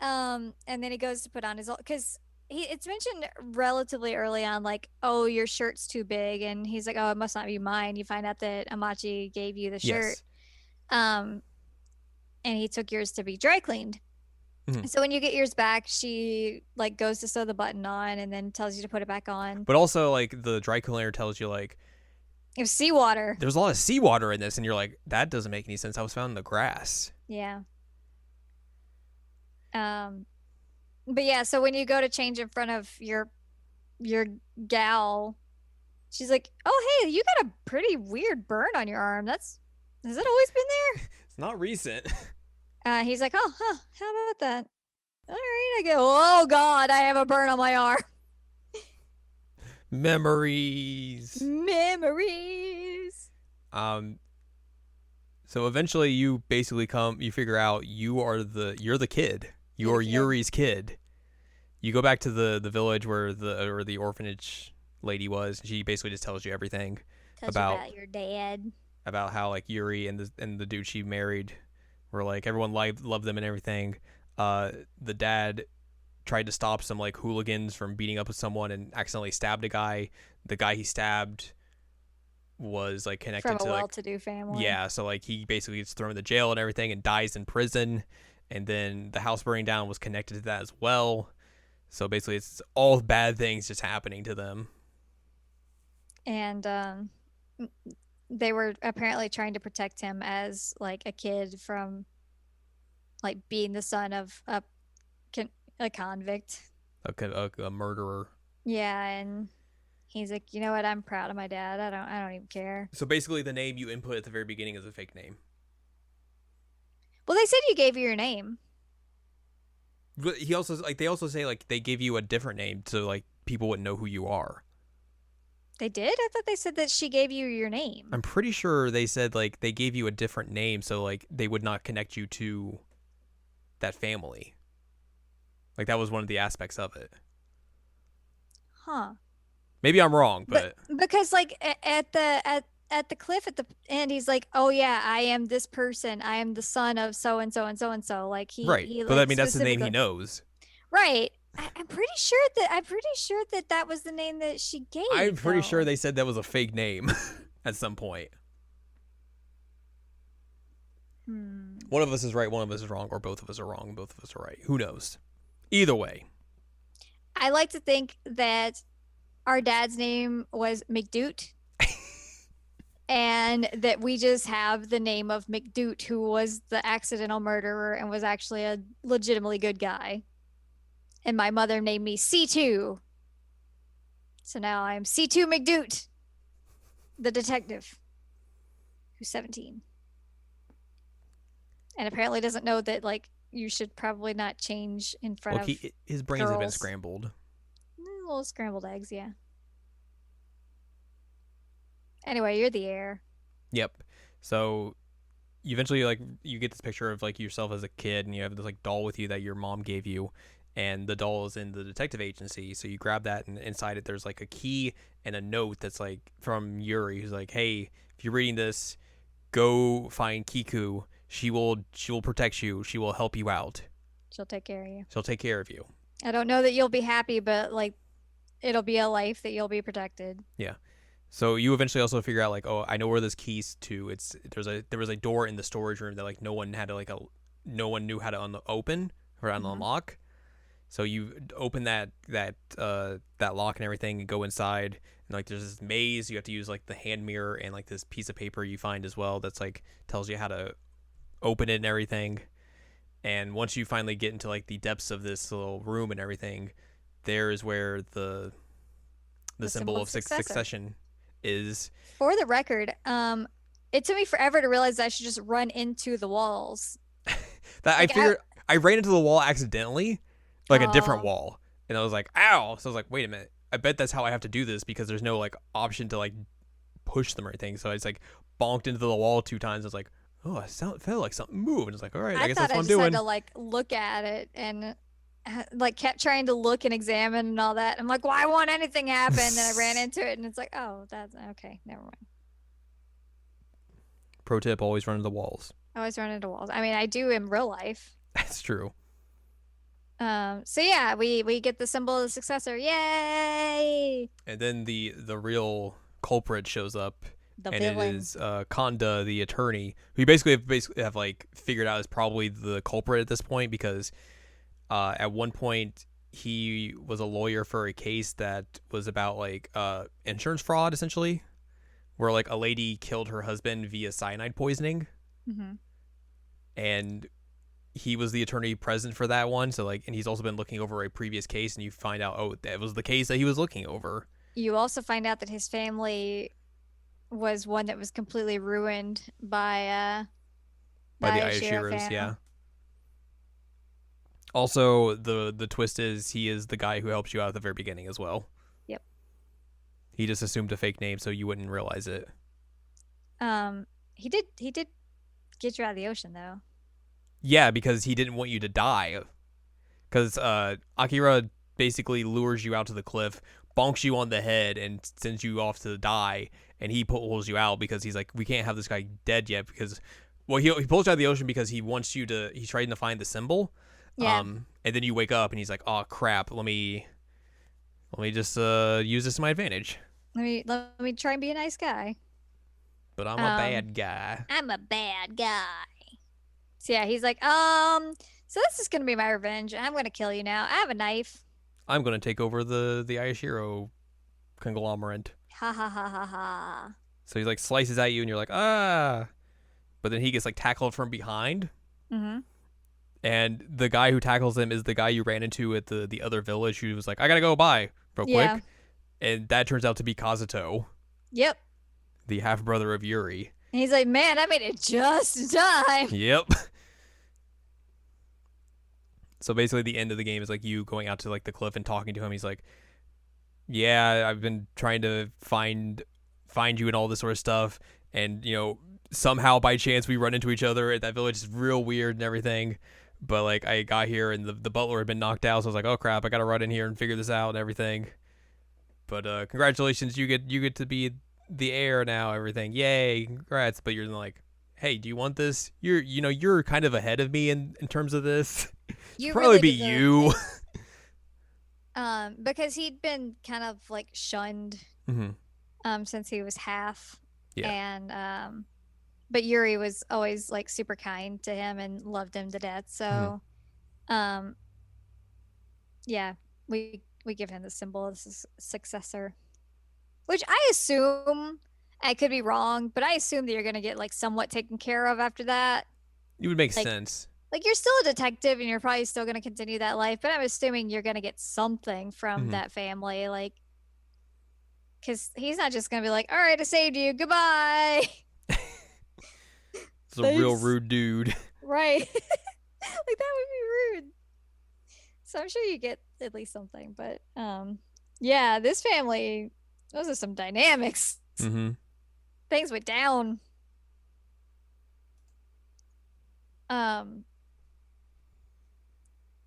And then he goes to put on his, because it's mentioned relatively early on, like, oh, your shirt's too big, and he's like, oh, it must not be mine. You find out that Amachi gave you the shirt, and he took yours to be dry cleaned. So when you get yours back, she like goes to sew the button on and then tells you to put it back on. But also like the dry cleaner tells you like, it was seawater. There's a lot of seawater in this, and you're like, that doesn't make any sense. I was found in the grass. Yeah. But yeah, so when you go to change in front of your gal, she's like, oh, hey, you got a pretty weird burn on your arm. Has it always been there? It's not recent. He's like, oh, huh, how about that? All right, I go, oh, God, I have a burn on my arm. Memories. So eventually you basically you figure out you're the kid. You're Yuri's kid. You go back to the village where the orphanage lady was. She basically just tells you everything about your dad. About how like Yuri and the dude she married were like, everyone loved them and everything. The dad tried to stop some like hooligans from beating up with someone and accidentally stabbed a guy. The guy he stabbed was like connected from to a well-to-do family. Yeah, so like he basically gets thrown to jail and everything and dies in prison. And then the house burning down was connected to that as well. So basically it's all bad things just happening to them. And they were apparently trying to protect him as like a kid from like being the son of a convict. A murderer. Yeah, and he's like, you know what? I'm proud of my dad. I don't even care. So basically, the name you input at the very beginning is a fake name. Well, they said you gave you your name. But he also they also say like they give you a different name so like people wouldn't know who you are. They did? I thought they said that she gave you your name. I'm pretty sure they said like they gave you a different name so like they would not connect you to that family. Like that was one of the aspects of it. Huh. Maybe I'm wrong, but because like at the cliff at the end, he's like, "Oh yeah, I am this person. I am the son of so and so and so and so." Like right. he But I like mean that's the name he specifically knows. right. I'm pretty sure that that was the name that she gave. I'm pretty sure though. they said that was a fake name at some point. One of us is right, one of us is wrong, or both of us are wrong, both of us are right. Who knows? Either way. I like to think that our dad's name was McDoot. And that we just have the name of McDoot, who was the accidental murderer and was actually a legitimately good guy. And my mother named me C2. So now I'm C2 McDoot, the detective, who's 17. And apparently doesn't know that, like, you should probably not change in front of his brains have been girls. scrambled. Little scrambled eggs, yeah. Anyway, you're the heir. Yep. So you eventually like you get this picture of like yourself as a kid and you have this like doll with you that your mom gave you, and the doll is in the detective agency. So you grab that and inside it there's like a key and a note that's like from Yuri who's like, "Hey, if you're reading this, go find Kiku. She will protect you. She will help you out. She'll take care of you. She'll take care of you." I don't know that you'll be happy, but like it'll be a life that you'll be protected. Yeah. So you eventually also figure out like, oh, I know where this key's to. There was a door in the storage room that like no one knew how to open or unlock. So you open that lock and everything and go inside, and like there's this maze. You have to use like the hand mirror and like this piece of paper you find as well that's like tells you how to open it and everything. And once you finally get into like the depths of this little room and everything, there is where the symbol of succession is. For the record, it took me forever to realize that I should just run into the walls. That like, I figured I ran into the wall accidentally, like a different wall, and I was like, "Ow!" So I was like, "Wait a minute! I bet that's how I have to do this because there's no like option to like push them or anything." So I just like bonked into the wall 2 times. I was like, "Oh, I felt like something moved." And it's like, "All right, I guess that's what I'm doing." I had to like look at it and like kept trying to look and examine and all that. I'm like, why won't anything happen? And then I ran into it and it's like, oh, that's okay. Never mind. Pro tip, always run into the walls. I always run into walls. I mean, I do in real life. That's true. So yeah, we get the symbol of the successor. Yay! And then the real culprit shows up. The and villain. It is Kanda, the attorney, who you basically have like figured out is probably the culprit at this point because at one point he was a lawyer for a case that was about like insurance fraud essentially, where like a lady killed her husband via cyanide poisoning, and he was the attorney present for that one. So like, and he's also been looking over a previous case, and you find out, oh, that was the case that he was looking over. You also find out that his family was one that was completely ruined by the Ayashiros, yeah. Also, the twist is he is the guy who helps you out at the very beginning as well. Yep. He just assumed a fake name so you wouldn't realize it. He did get you out of the ocean though. Yeah, because he didn't want you to die. Because Akira basically lures you out to the cliff, bonks you on the head, and sends you off to die. And he pulls you out because he's like, we can't have this guy dead yet because, well, he pulls you out of the ocean because he wants you to. He's trying to find the symbol. Yeah. And then you wake up and he's like, oh crap, let me just use this to my advantage. Let me try and be a nice guy. But I'm a bad guy. I'm a bad guy. So yeah, he's like, so this is gonna be my revenge. I'm gonna kill you now. I have a knife. I'm gonna take over the Ayashiro conglomerate. Ha ha ha ha ha. So he like slices at you, and you're like, ah. But then he gets like tackled from behind, Mm-hmm. and the guy who tackles him is the guy you ran into at the other village who was like, I gotta go by real Yeah. quick. And that turns out to be Kazuto, Yep. the half brother of Yuri. And he's like, man, I made it just in time. Yep. So basically, the end of the game is like you going out to like the cliff and talking to him. He's like, "Yeah, I've been trying to find you and all this sort of stuff, and somehow by chance we run into each other at that village. It's real weird and everything. But like I got here and the butler had been knocked out, so I was like, oh crap, I gotta run in here and figure this out and everything. But congratulations, you get to be the heir now. Everything, yay, congrats. But you're like, hey, do you want this? You're kind of ahead of me in terms of this. You Probably really be deserve you. this. Because he'd been kind of like shunned since he was half. Yeah. And but Yuri was always like super kind to him and loved him to death. So yeah, we give him the symbol as a successor. Which I assume, I could be wrong, but I assume that you're gonna get like somewhat taken care of after that. It would make Like- sense. Like you're still a detective and you're probably still gonna continue that life, but I'm assuming you're gonna get something from that family, like because he's not just gonna be like, all right, I saved you, goodbye. It's a real Thanks. rude dude. Right. Like that would be rude. So I'm sure you get at least something, but yeah, this family, those are some dynamics. Things went down.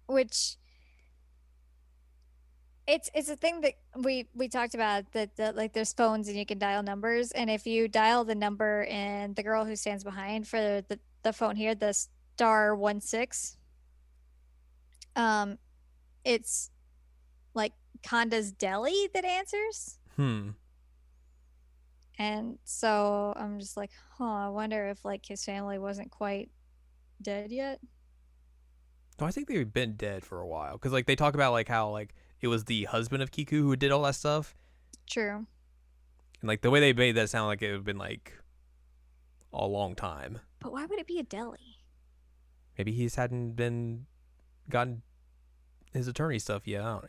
Which it's a thing that we talked about that like there's phones and you can dial numbers, and if you dial the number and the girl who stands behind for the phone here, the *16, it's like Conda's Deli that answers. And so I'm just like, I wonder if like his family wasn't quite dead yet. No, I think they've been dead for a while because like they talk about like how like it was the husband of Kiku who did all that stuff. True. And like the way they made that sound like it would have been like a long time. But why would it be a deli? Maybe he's hadn't been gotten his attorney stuff yet. I don't know.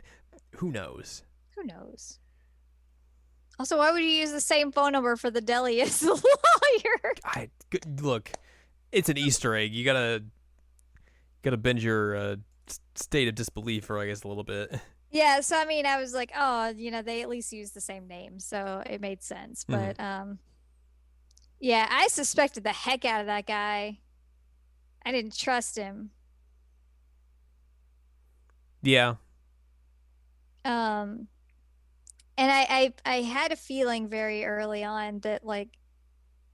Who knows? Who knows? Also, why would you use the same phone number for the deli as the lawyer? Look, it's an Easter egg. You gotta bend your state of disbelief for I guess a little bit. Yeah, so I mean, I was like, oh, they at least use the same name, so it made sense. But yeah, I suspected the heck out of that guy. I didn't trust him. Yeah. And I had a feeling very early on that like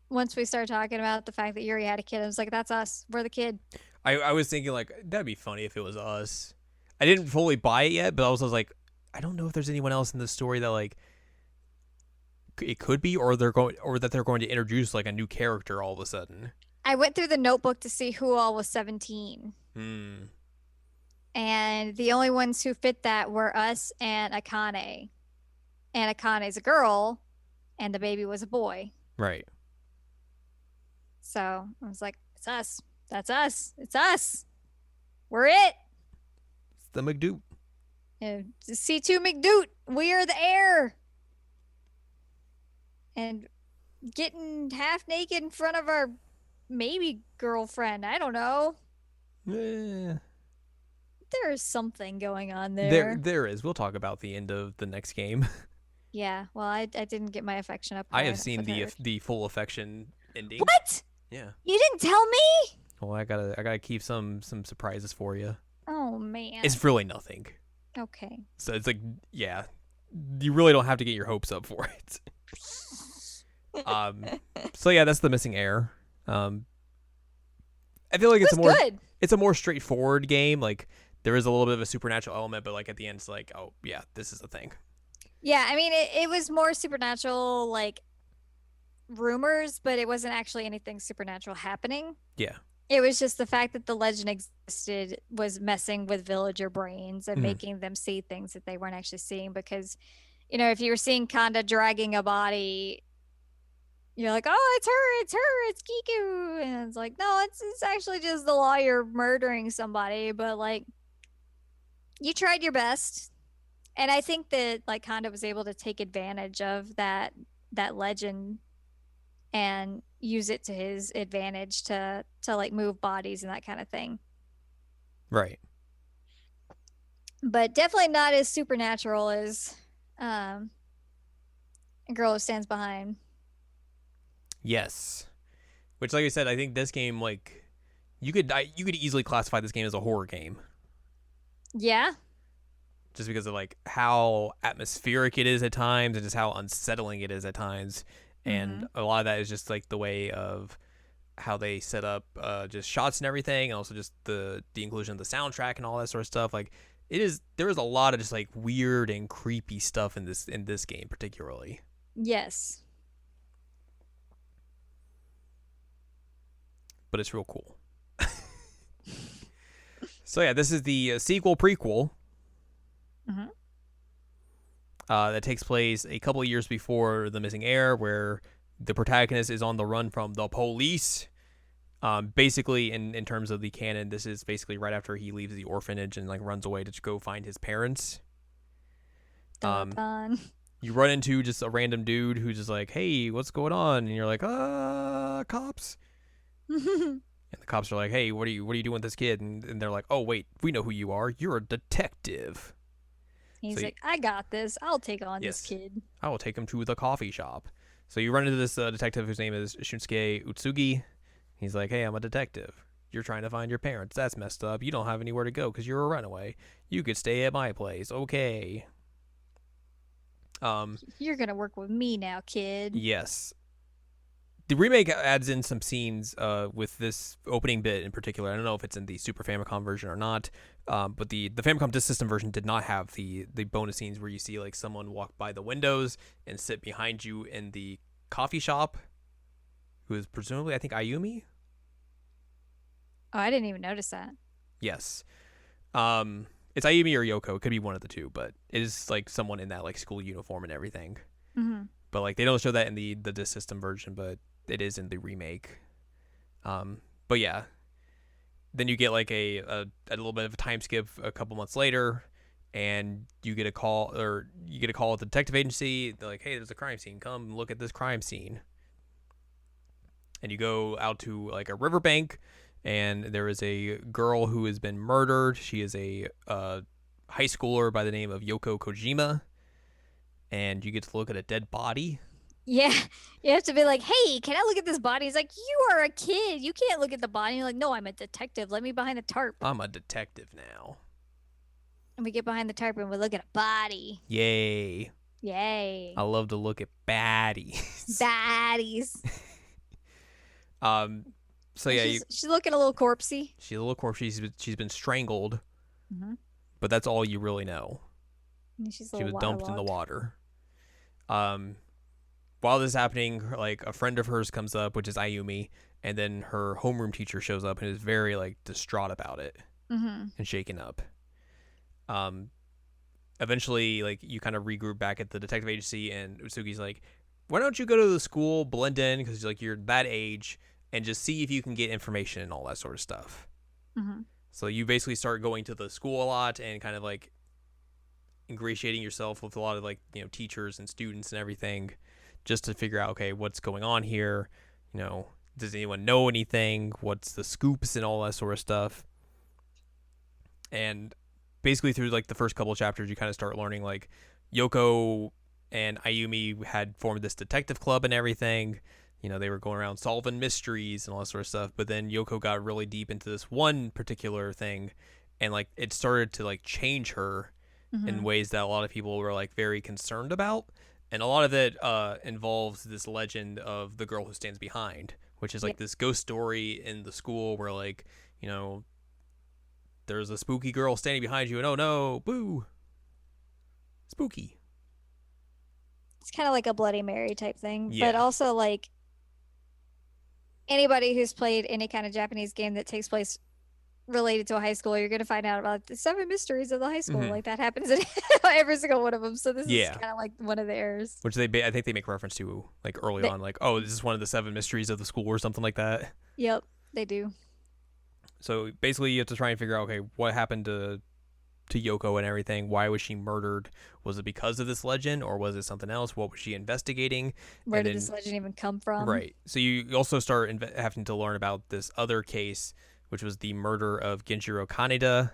once we started talking about the fact that Yuri had a kid, I was like, that's us. We're the kid. I was thinking like that'd be funny if it was us. I didn't fully buy it yet, but I was like, I don't know if there's anyone else in the story that like it could be, or that they're going to introduce like a new character all of a sudden. I went through the notebook to see who all was 17. And the only ones who fit that were us and Akane. And Akane's a girl, and the baby was a boy. Right. So I was like, it's us. That's us. It's us. We're it. It's the McDoot. C2 McDoot. We are the heir. And getting half naked in front of our maybe girlfriend. I don't know. There is something going on there. There is. We'll talk about the end of the next game. Yeah. Well, I didn't get my affection up. I have seen the full affection ending. What? Yeah. You didn't tell me? Well, I gotta keep some surprises for you. Oh man. It's really nothing. Okay. So it's like, yeah, you really don't have to get your hopes up for it. So yeah, that's the missing heir. I feel like it's a more straightforward game. Like there is a little bit of a supernatural element, but like at the end, it's like, oh yeah, this is the thing. Yeah, I mean, it was more supernatural, like rumors, but it wasn't actually anything supernatural happening. Yeah. It was just the fact that the legend existed was messing with villager brains and making them see things that they weren't actually seeing. Because, if you were seeing Kanda dragging a body, you're like, oh, it's her, it's Kiku, and it's like, no, it's actually just the lawyer murdering somebody, but like, you tried your best, and I think that like Honda was able to take advantage of that legend and use it to his advantage to like move bodies and that kind of thing. Right. But definitely not as supernatural as um, a girl who stands behind. Yes. Which, like I said, I think this game, like, you could easily classify this game as a horror game, Yeah. just because of like how atmospheric it is at times and just how unsettling it is at times, and Mm-hmm. a lot of that is just like the way of how they set up just shots and everything, and also just the inclusion of the soundtrack and all that sort of stuff. Like, there is a lot of just like weird and creepy stuff in this game particularly, Yes. but it's real cool. So yeah, this is the sequel prequel Mm-hmm. that takes place a couple of years before The Missing Heir, where the protagonist is on the run from the police. Basically, in terms of the canon, this is basically right after he leaves the orphanage and like runs away to go find his parents. Dun Um, dun. you run into just a random dude who's just like, "Hey, what's going on?" And you're like, cops." And the cops are like, "Hey, what are you doing with this kid?" And they're like, "Oh, wait, we know who you are. You're a detective." So He's like, I got this. I'll take on this yes, kid. I will take him to the coffee shop. So you run into this detective whose name is Shunsuke Utsugi. He's like, "Hey, I'm a detective. You're trying to find your parents. That's messed up. You don't have anywhere to go because you're a runaway. You could stay at my place. Okay." Um, You're gonna work with me now, kid. yes. The remake adds in some scenes with this opening bit in particular. I don't know if it's in the Super Famicom version or not, but the Famicom Disk System version did not have the bonus scenes where you see like someone walk by the windows and sit behind you in the coffee shop, who is presumably, I think, Ayumi. Oh, I didn't even notice that. Yes. It's Ayumi or Yoko. It could be one of the two, but it is like someone in that like school uniform and everything. Mm-hmm. But like they don't show that in the disc system version, but it is in the remake. But yeah, then you get like a little bit of a time skip a couple months later, and you get a call at the detective agency. They're like, "Hey, there's a crime scene. Come look at this crime scene." And you go out to like a riverbank, and there is a girl who has been murdered. She is a high schooler by the name of Yoko Kojima, and you get to look at a dead body. Yeah, you have to be like, hey, can I look at this body? He's like, you are a kid. You can't look at the body. You're like, no, I'm a detective. Let me behind the tarp. I'm a detective now. And we get behind the tarp and we look at a body. Yay. Yay. I love to look at baddies. Baddies. um so yeah, She's looking a little corpsey. she's a little corpse. She's been strangled, Mm-hmm. but that's all you really know. And she's a She little was dumped in the waterlogged. water. Um while this is happening, like a friend of hers comes up, which is Ayumi, and then her homeroom teacher shows up and is very like distraught about it Mm-hmm. and shaken up. Um, Eventually, like you kind of regroup back at the detective agency, and Utsugi's like, "Why don't you go to the school, blend in, because like you're that age, and just see if you can get information and all that sort of stuff." Mm-hmm. So you basically start going to the school a lot and kind of like ingratiating yourself with a lot of like teachers and students and everything, just to figure out, okay, what's going on here. Does anyone know anything? What's the scoops and all that sort of stuff? And basically through like the first couple of chapters, you kind of start learning like Yoko and Ayumi had formed this detective club and everything. They were going around solving mysteries and all that sort of stuff. But then Yoko got really deep into this one particular thing, and like it started to like change her in Mm-hmm. ways that a lot of people were like very concerned about. And a lot of it involves this legend of the girl who stands behind, which is like Yep. this ghost story in the school where like there's a spooky girl standing behind you, and oh no, boo, spooky. It's kind of like a Bloody Mary type thing, but Yeah. also like anybody who's played any kind of Japanese game that takes place related to a high school, you're gonna find out about the 7 mysteries of the high school. Hmm. Like that happens in every single one of them. So this is Yeah. kind of like one of the errors. Which I think they make reference to like early They, on, like, oh, this is one of the 7 mysteries of the school or something like that. yep, they do. So basically, you have to try and figure out, okay, what happened to Yoko and everything. Why was she murdered? Was it because of this legend, or was it something else? What was she investigating? Where And did then this legend even come from? right. So you also start having to learn about this other case, which was the murder of Genjiro Kaneda,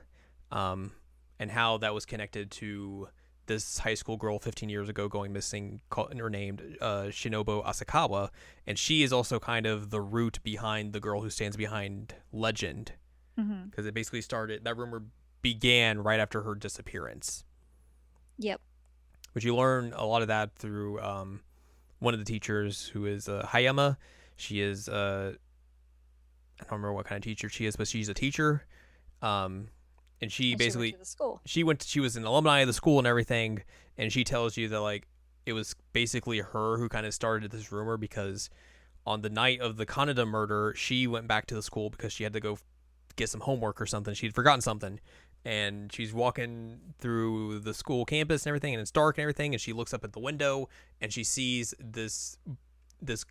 um, and how that was connected to this high school girl 15 years ago going missing, or named Shinobu Asakawa, and she is also kind of the root behind the girl who stands behind Legend, Mm-hmm. because it basically started, that rumor began right after her disappearance, Yep. which you learn a lot of that through one of the teachers, who is Hayama. She is I don't remember what kind of teacher she is, but she's a teacher. And she And she went basically to the school. she was an alumni of the school and everything, and she tells you that like it was basically her who kind of started this rumor, because on the night of the Kaneda murder, she went back to the school because she had to go get some homework or something. She'd forgotten something. And she's walking through the school campus and everything, and it's dark and everything, and she looks up at the window and she sees this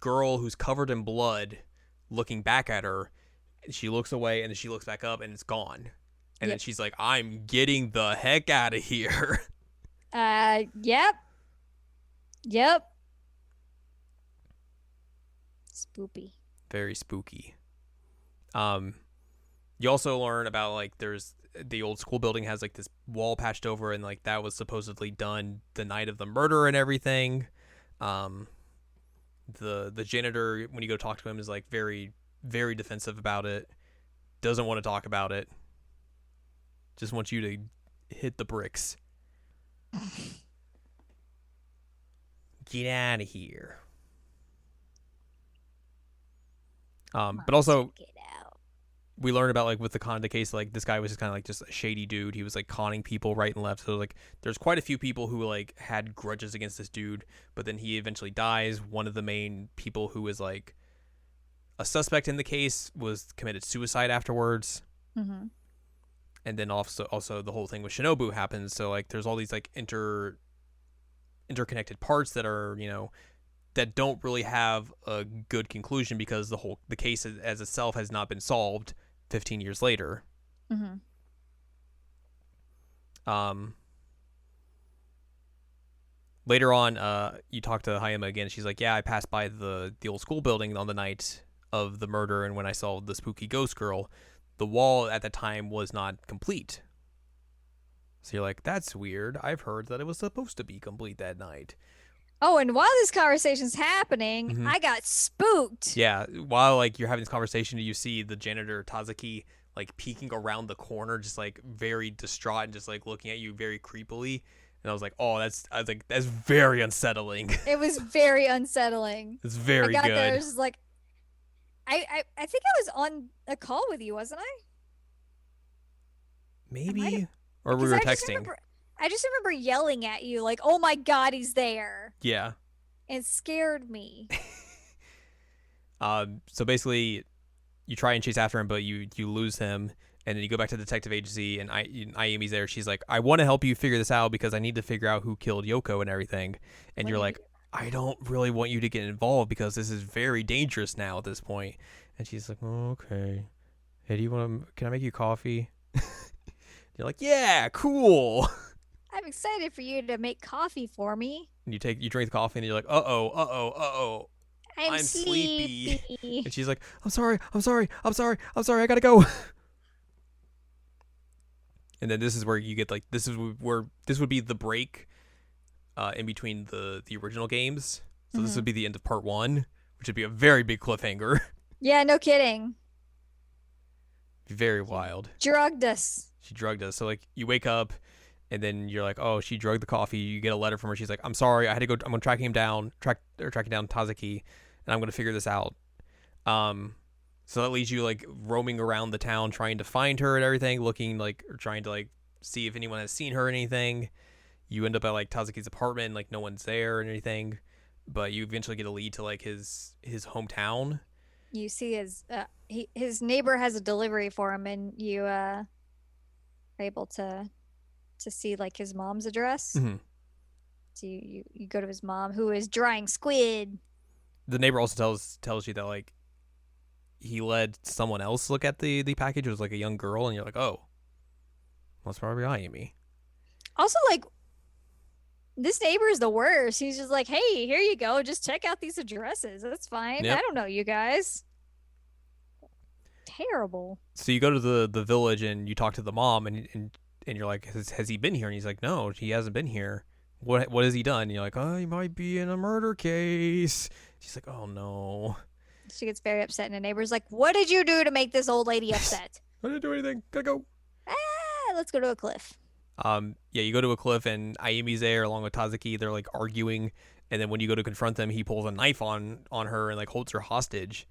girl who's covered in blood looking back at her. She looks away and then she looks back up and it's gone. And then Yep. she's like, I'm getting the heck out of here. Yep. Yep. Spoopy. Very spooky. You also learn about like there's the old school building has like this wall patched over, and like that was supposedly done the night of the murder and everything. The janitor, when you go talk to him, is like very, very defensive about it. Doesn't want to talk about it. Just wants you to hit the bricks. Get out of here. But also Check it out. we learn about like with the Conda case, like this guy was just kind of like just a shady dude. He was like conning people right and left. So like there's quite a few people who like had grudges against this dude, but then he eventually dies. One of the main people who was like a suspect in the case was committed suicide afterwards. Mm-hmm. And then also the whole thing with Shinobu happens. So like there's all these like interconnected parts that are, you know, that don't really have a good conclusion, because the case as itself has not been solved 15 years later. Mm-hmm. Later on, you talk to Hayama again. She's like, yeah, I passed by the old school building on the night of the murder, and when I saw the spooky ghost girl, the wall at the time was not complete. So you're like, that's weird. I've heard that it was supposed to be complete that night. Oh, and while this conversation's happening, Mhm. I got spooked. Yeah, while like you're having this conversation, you see the janitor Tazuki like peeking around the corner, just like very distraught and just like looking at you very creepily. And I was like, oh, I was like, that's very unsettling. It was very unsettling. It's I very got there, it good. was just like, I think I was on a call with you, wasn't I? Maybe, or we Because were I just texting. remember yelling at you like, "Oh my God, he's there!" Yeah. And it scared me. So basically, you try and chase after him, but you lose him, and then you go back to the detective agency, and Ayami's there. She's like, I want to help you figure this out because I need to figure out who killed Yoko and everything. And What you're do you like, I don't really want you to get involved because this is very dangerous now at this point. And she's like, oh, okay. Hey, do you want to? Can I make you coffee? You're like, yeah, cool. I'm excited for you to make coffee for me. And you drink the coffee, and you're like, uh oh. I'm sleepy. sleepy. And she's like, I'm sorry, I gotta go. And then this is where you get like this would be the break in between the original games. So this would be the end of part 1, which would be a very big cliffhanger. Yeah, no kidding. Very wild. Drugged us. She drugged us. So like you wake up and then you're like, oh, she drugged the coffee. You get a letter from her. She's like, I'm sorry, I had to go. I'm gonna tracking down Tazuki, and I'm gonna figure this out. So that leads you like roaming around the town trying to find her and everything, looking like, or trying to like see if anyone has seen her or anything. You end up at like Tazuki's apartment, and, like no one's there or anything, but you eventually get a lead to like his hometown, you see his neighbor has a delivery for him, and you are able to see like his mom's address. Hmm. So you go to his mom, who is drying squid. The neighbor also tells you that like he let someone else look at the package. It was like a young girl, and you're like, oh, well, that's probably Ayumi. Also, like, this neighbor is the worst. He's just like, hey, here you go. Just check out these addresses. That's fine. I Yep. don't know you guys. Terrible. So you go to the village and you talk to the mom, and you're like, has he been here? And he's like, no, he hasn't been here. What has he done? And you're like, oh, he might be in a murder case. She's like, oh no. She gets very upset, and the neighbor's like, what did you do to make this old lady upset? I didn't do anything. Gotta go. Let's go to a cliff. Yeah, you go to a cliff and Ayumi's there along with Tazuki. They're like arguing, and then when you go to confront them, he pulls a knife on her and like holds her hostage,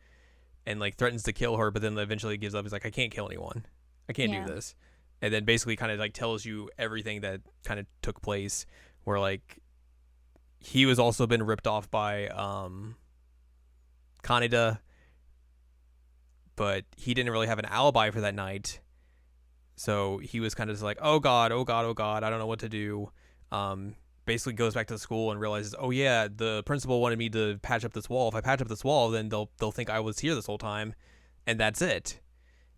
and like threatens to kill her. But then eventually gives up. He's like, I can't kill anyone. I can't do this. And then basically kind of like tells you everything that kind of took place, where like he was also been ripped off by Kaneda, but he didn't really have an alibi for that night. So he was kind of just like, oh God, oh God, oh God, I don't know what to do. Basically goes back to the school and realizes, oh yeah, the principal wanted me to patch up this wall. If I patch up this wall, then they'll think I was here this whole time, and that's it.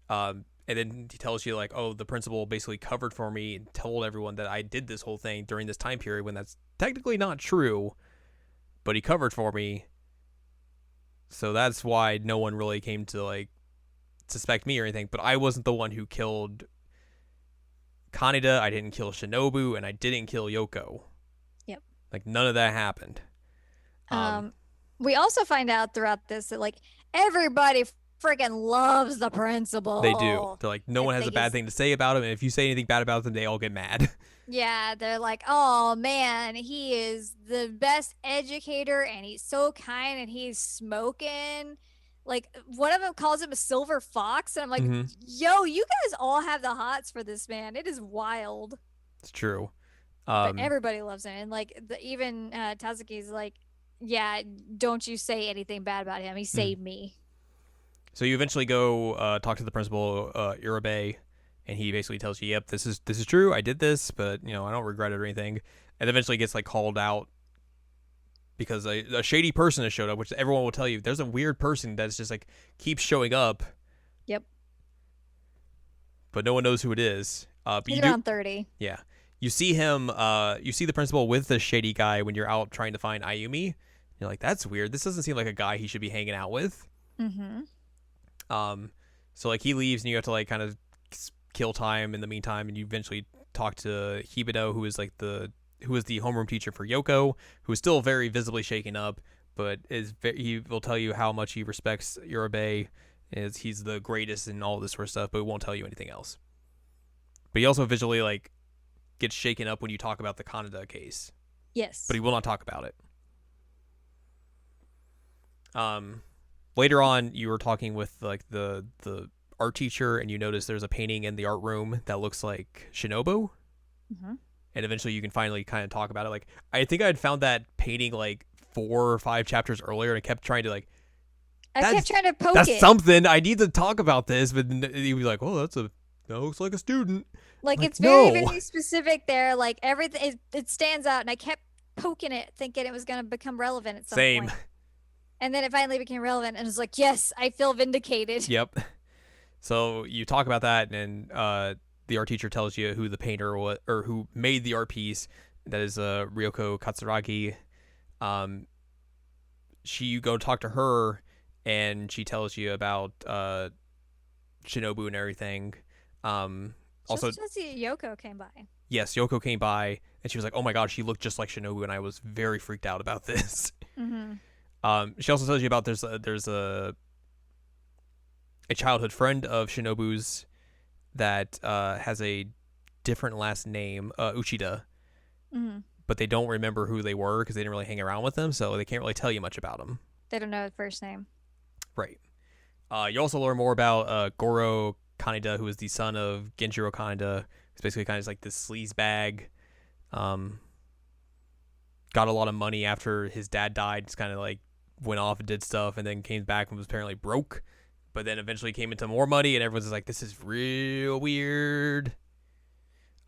And then he tells you like, oh, the principal basically covered for me and told everyone that I did this whole thing during this time period when that's technically not true, but he covered for me. So that's why no one really came to like suspect me or anything. But I wasn't the one who killed Kaneda, I didn't kill Shinobu, and I didn't kill Yoko. Yep. Like none of that happened. We also find out throughout this that like everybody freaking loves the principal. They do. They're like, no one has a bad he's- thing to say about him, and if you say anything bad about them, they all get mad. Yeah, they're like, oh man, he is the best educator, and he's so kind, and he's smoking. Like one of them calls him a silver fox, and I'm like, Mhm. yo, you guys all have the hots for this man. It is wild. It's true. But everybody loves him, and like even Tazuki's like, yeah, don't you say anything bad about him. He saved me. So you eventually go talk to the principal, Urabe, and he basically tells you, "Yep, this is true. I did this, but you know I don't regret it or anything." And eventually gets like called out because a shady person has showed up, which everyone will tell you. There's a weird person that's just like keeps showing up. Yep. But no one knows who it is. But He's you around 30. Yeah. You see him. You see the principal with the shady guy when you're out trying to find Ayumi. You're like, that's weird. This doesn't seem like a guy he should be hanging out with. Mm-hmm. So like he leaves and you have to like kind of kill time in the meantime, and you eventually talk to Hibido, who is the homeroom teacher for Yoko, who is still very visibly shaken up, but he will tell you how much he respects Urabe, is he's the greatest and all this sort of stuff, but won't tell you anything else. But he also visually like gets shaken up when you talk about the Kaneda case. Yes. But he will not talk about it. Later on, you were talking with like the art teacher, and you notice there's a painting in the art room that looks like Shinobu. Mm-hmm. And eventually, you can finally kind of talk about it. Like, I think I had found that painting like 4 or 5 chapters earlier, and I kept trying to like. I kept trying to poke that's it. something I need to talk about this, but he was like, "Oh, that looks like a student." Like it's no. very specific there. Like everything, it stands out, and I kept poking it, thinking it was going to become relevant at some point. And then it finally became relevant, and it was like, yes, I feel vindicated. Yep. So you talk about that, and the art teacher tells you who the painter was, or who made the art piece. That is Ryoko Katsuragi. You go talk to her, and she tells you about Shinobu and everything. Also, Yoko came by. Yes, Yoko came by, and she was like, "Oh my god, she looked just like Shinobu," and I was very freaked out about this. Mm-hmm. She also tells you about there's a childhood friend of Shinobu's that has a different last name, Uchida, but they don't remember who they were because they didn't really hang around with them, so they can't really tell you much about them. They don't know the first name. Right. You also learn more about Goro Kaneda, who is the son of Genjiro Kaneda. It's basically kind of like this sleaze bag. Got a lot of money after his dad died. It's kind of like went off and did stuff, and then came back and was apparently broke, but then eventually came into more money, and everyone's just like, this is real weird.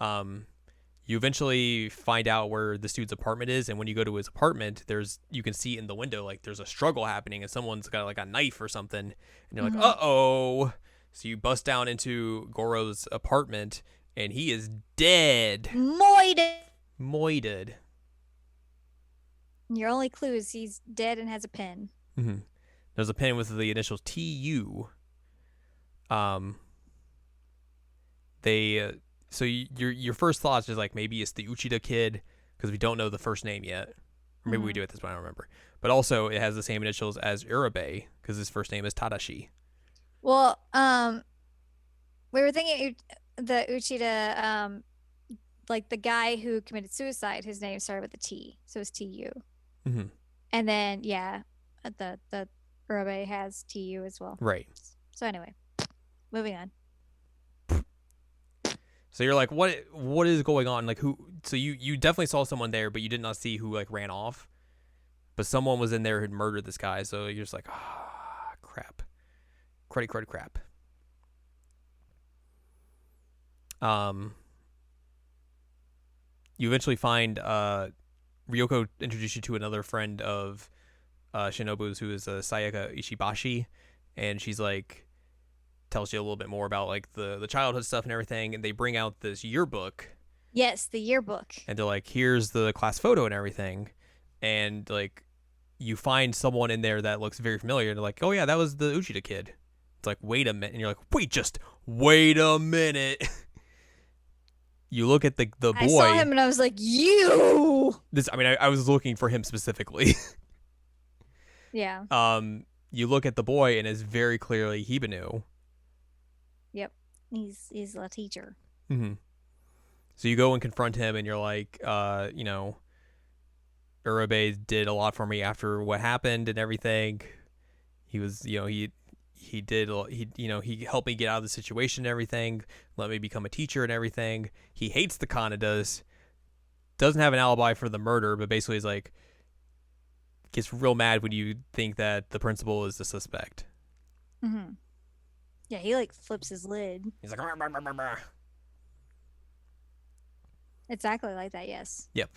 You eventually find out where this dude's apartment is, and when you go to his apartment, you can see in the window like there's a struggle happening, and someone's got like a knife or something, and you're like, uh-oh. So you bust down into Goro's apartment, and he is dead. Moided. Your only clue is he's dead and has a pen. Mm-hmm. There's a pen with the initials TU. So your first thoughts is like maybe it's the Uchida kid because we don't know the first name yet. Or maybe we do at this point, I don't remember. But also it has the same initials as Urabe because his first name is Tadashi. Well, we were thinking the Uchida, like the guy who committed suicide, his name started with a T, so it's TU. Mm-hmm. And then the Urabe has TU as well. Right. So anyway, moving on. So you're like, what is going on? Like who? So you definitely saw someone there, but you did not see who like ran off. But someone was in there who had murdered this guy. So you're just like, crap. Crap. You eventually find Ryoko introduced you to another friend of Shinobu's, who is Sayaka Ishibashi, and she's like tells you a little bit more about like the childhood stuff and everything, and they bring out this yearbook. Yes, the yearbook. And they're like, here's the class photo and everything, and like you find someone in there that looks very familiar, and they're like, oh yeah, that was the Uchida kid. It's like, wait a minute, and you're like, wait a minute. You look at the boy. I saw him and I was like, you. I was looking for him specifically. Yeah. You look at the boy and it's very clearly Hibinu. Yep. He's a teacher. Mm-hmm. So you go and confront him, and you're like, Urabe did a lot for me after what happened and everything. He was, he helped me get out of the situation and everything, let me become a teacher and everything. He hates the Kanadas, doesn't have an alibi for the murder, but basically is like, gets real mad when you think that the principal is the suspect. Mm-hmm. Yeah, he like flips his lid. He's like, rah, rah, rah, rah. Exactly like that, yes. Yep.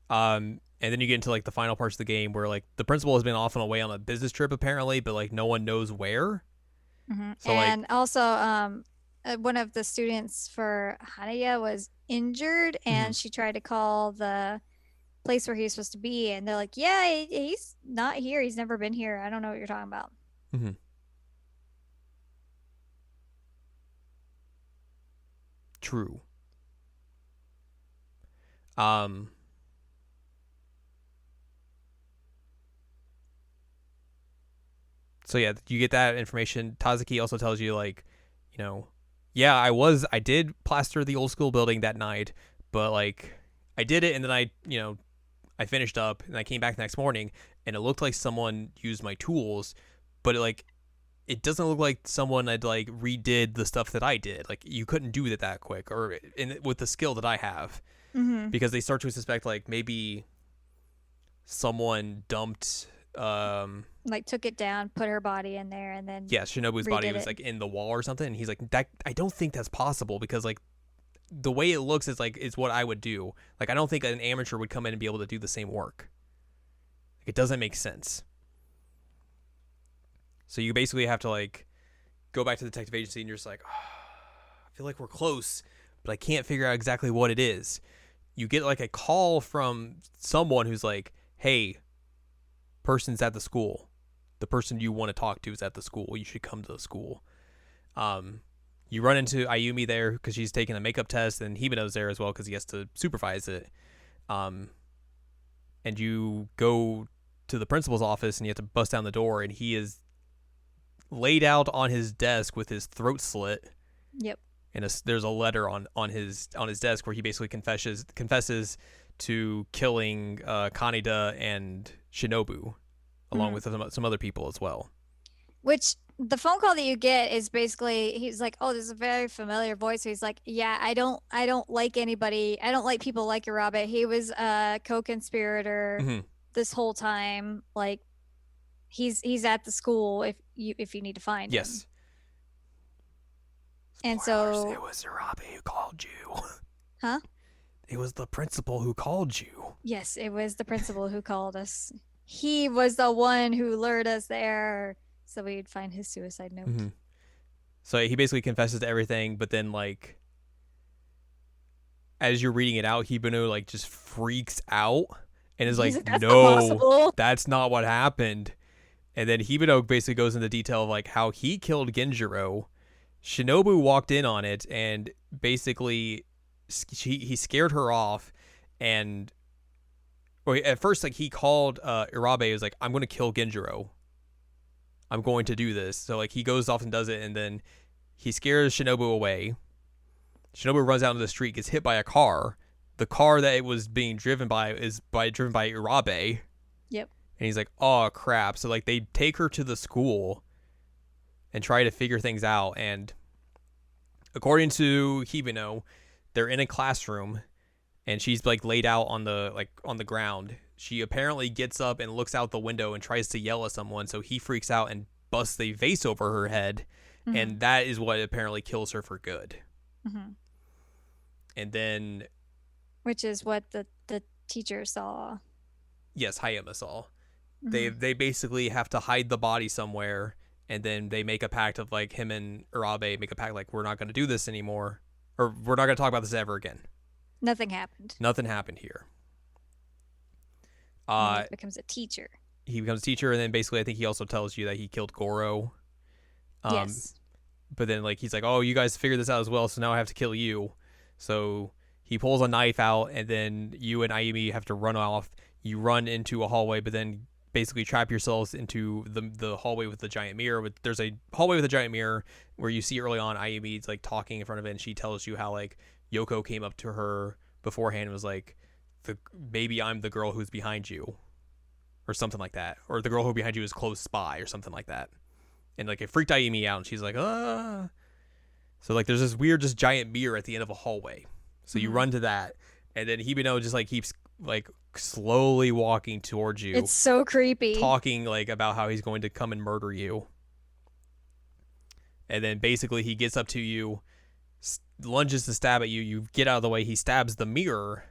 And then you get into like the final parts of the game where like the principal has been off and away on a business trip apparently, but like no one knows where. Mm-hmm. So, and also, one of the students for Hanaya was injured, and she tried to call the place where he was supposed to be, and they're like, yeah, he's not here. He's never been here. I don't know what you're talking about. Mm-hmm. True. So yeah, you get that information. Tazuki also tells you like, yeah, I did plaster the old school building that night, but like I did it, and then I finished up, and I came back the next morning, and it looked like someone used my tools, but it doesn't look like someone had like redid the stuff that I did. Like you couldn't do it that quick, or with the skill that I have, because they start to suspect like maybe someone dumped. Like took it down, put her body in there, and then Shinobu's body was like in the wall or something, and he's like, that I don't think that's possible, because like the way it looks is like it's what I would do. Like I don't think an amateur would come in and be able to do the same work. Like, it doesn't make sense. So you basically have to like go back to the detective agency, and you're just like, I feel like we're close, but I can't figure out exactly what it is. You get like a call from someone who's like, hey, person's at the school. The person you want to talk to is at the school. You should come to the school. You run into Ayumi there because she's taking a makeup test, and Hibino's there as well because he has to supervise it. And you go to the principal's office, and you have to bust down the door, and he is laid out on his desk with his throat slit. Yep. And there's a letter on his desk where he basically confesses to killing Kaneda and Shinobu, along with some other people as well. Which the phone call that you get is basically, he's like, oh, this is a very familiar voice. So he's like, yeah, I don't like anybody. I don't like people like Urabe. He was a co-conspirator this whole time. Like, he's at the school if you need to find him. Yes. And Spoilers, it so, was Urabe who called you. huh? It was the principal who called you. Yes, it was the principal who called us. He was the one who lured us there so we'd find his suicide note. So he basically confesses to everything, but then like as you're reading it out, Hibino like just freaks out and is He's like, like, that's not "No, possible. that's not what happened." And then Hibino basically goes into detail of like how he killed Genjiro. Shinobu walked in on it and basically he scared her off, and at first like he called Irabe. He was like, "I'm going to kill Genjiro. I'm going to do this." So like he goes off and does it, and then he scares Shinobu away. Shinobu runs out into the street, gets hit by a car. The car that it was being driven by is driven by Irabe. Yep. And he's like, "Oh crap!" So like they take her to the school and try to figure things out. And according to Hibino, they're in a classroom, and she's like laid out on the ground. She apparently gets up and looks out the window and tries to yell at someone. So he freaks out and busts a vase over her head, and that is what apparently kills her for good. And then, which is what the teacher saw. Yes, Hayama saw. They basically have to hide the body somewhere, and then they make a pact of like him and Urabe make a pact like, we're not going to do this anymore, or we're not going to talk about this ever again. Nothing happened. Nothing happened here. He becomes a teacher. He becomes a teacher, and then basically I think he also tells you that he killed Goro. Yes. But then like he's like, "Oh, you guys figured this out as well, so now I have to kill you." So he pulls a knife out, and then you and Ayumi have to run off. You run into a hallway, but then basically trap yourselves into the hallway with the giant mirror. There's a hallway with a giant mirror where you see early on Ayumi's like talking in front of it, and she tells you how like Yoko came up to her beforehand and was like, maybe I'm the girl who's behind you, or something like that, or the girl who behind you is close spy, or something like that. And like it freaked Ayumi out, and she's like, ah. So like there's this weird just giant mirror at the end of a hallway. So you run to that, and then Hibino just like keeps like slowly walking towards you. It's so creepy. Talking like about how he's going to come and murder you. And then basically he gets up to you, lunges to stab at you. You get out of the way. He stabs the mirror,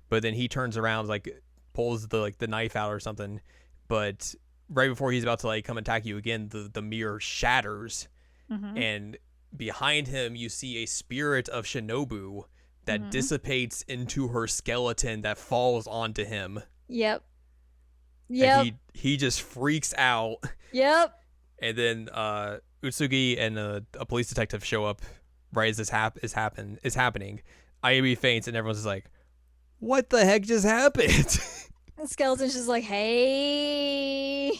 but then he turns around, like pulls the knife out or something. But right before he's about to like come attack you again, the mirror shatters, and behind him you see a spirit of Shinobu that dissipates into her skeleton that falls onto him. Yep. And he just freaks out. Yep. And then Utsugi and a police detective show up right as this is happening. Ayumi faints, and everyone's just like, "What the heck just happened?" The skeleton's just like, "Hey."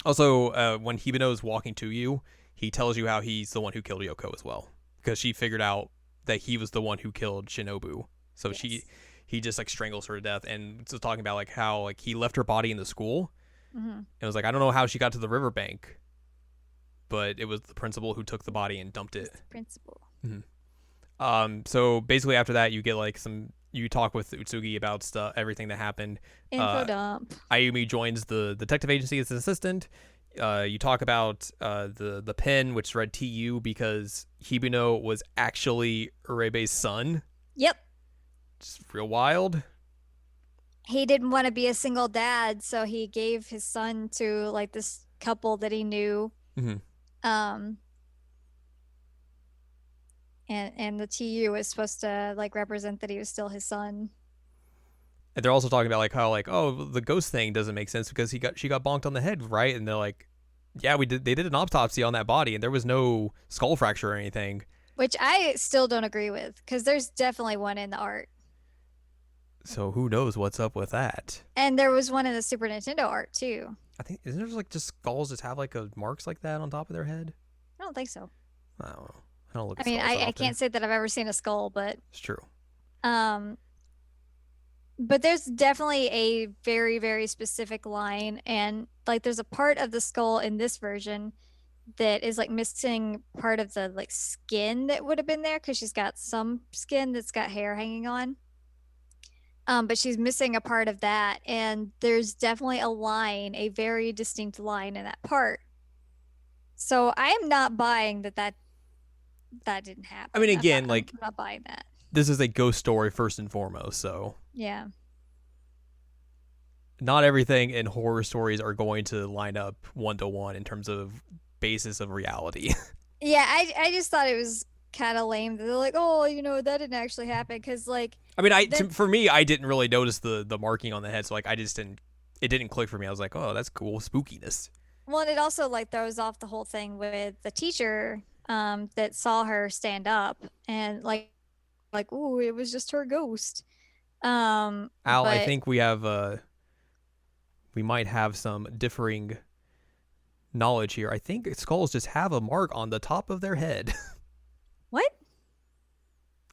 Also, when Hibino is walking to you, he tells you how he's the one who killed Yoko as well, because she figured out that he was the one who killed Shinobu. So he just like strangles her to death, and so talking about like how like he left her body in the school, and was like, I don't know how she got to the riverbank, but it was the principal who took the body and dumped it. Principal. So basically after that you get like you talk with Utsugi about everything that happened. Info dump. Ayumi joins the detective agency as an assistant. You talk about the pen, which read TU because Hibino was actually Urebe's son. Yep. Just real wild. He didn't want to be a single dad, so he gave his son to like this couple that he knew. And the TU was supposed to like represent that he was still his son. And they're also talking about like how like, oh, the ghost thing doesn't make sense because she got bonked on the head, right? And they're like, yeah, they did an autopsy on that body and there was no skull fracture or anything. Which I still don't agree with, because there's definitely one in the art. So who knows what's up with that? And there was one in the Super Nintendo art too. I think, isn't there like just skulls just have like marks like that on top of their head? I don't think so. I don't know. I don't look at I mean, skulls I can't say that I've ever seen a skull, but it's true. But there's definitely a very, very specific line, and like there's a part of the skull in this version that is like missing part of the like skin that would have been there, because she's got some skin that's got hair hanging on. But she's missing a part of that, and there's definitely a line, a very distinct line in that part. So I am not buying that didn't I mean, happen. again, I'm like not buying that. this is a ghost story first and foremost, so Yeah. not everything in horror stories are going to line up 1-to-1 in terms of basis of reality. Yeah, I just thought it was kind of lame that they're like, oh, that didn't actually happen because like I mean, then for me, I didn't really notice the marking on the head, so like I just didn't. It didn't click for me. I was like, oh, that's cool, spookiness. well, and it also like throws off the whole thing with the teacher that saw her stand up and like ooh, it was just her ghost. Al, I But think we might have some differing knowledge here. I think skulls just have a mark on the top of their head. what?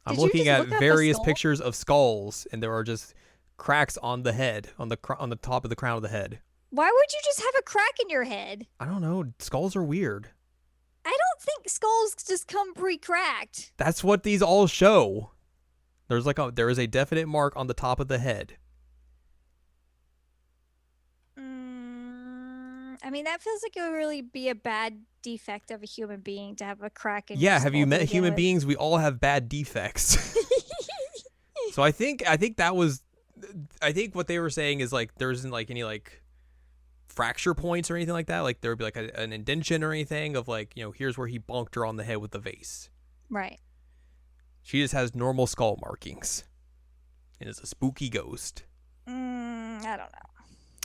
I'm Did you looking just at look up a various skull? pictures of skulls, and there are just cracks on the head, on the top of the crown of the head. Why would you just have a crack in your head? I don't know. Skulls are weird. I don't think skulls just come pre-cracked. That's what these all show. There is a definite mark on the top of the head. I mean, that feels like it would really be a bad defect of a human being to have a crack in your Yeah, have you skull to met begin human with. beings? We all have bad defects. So I think that was I think what they were saying is like there isn't like any like fracture points or anything like that. Like there would be like an indention or anything of like, here's where he bonked her on the head with the vase. Right. She just has normal skull markings. And is a spooky ghost. I don't know.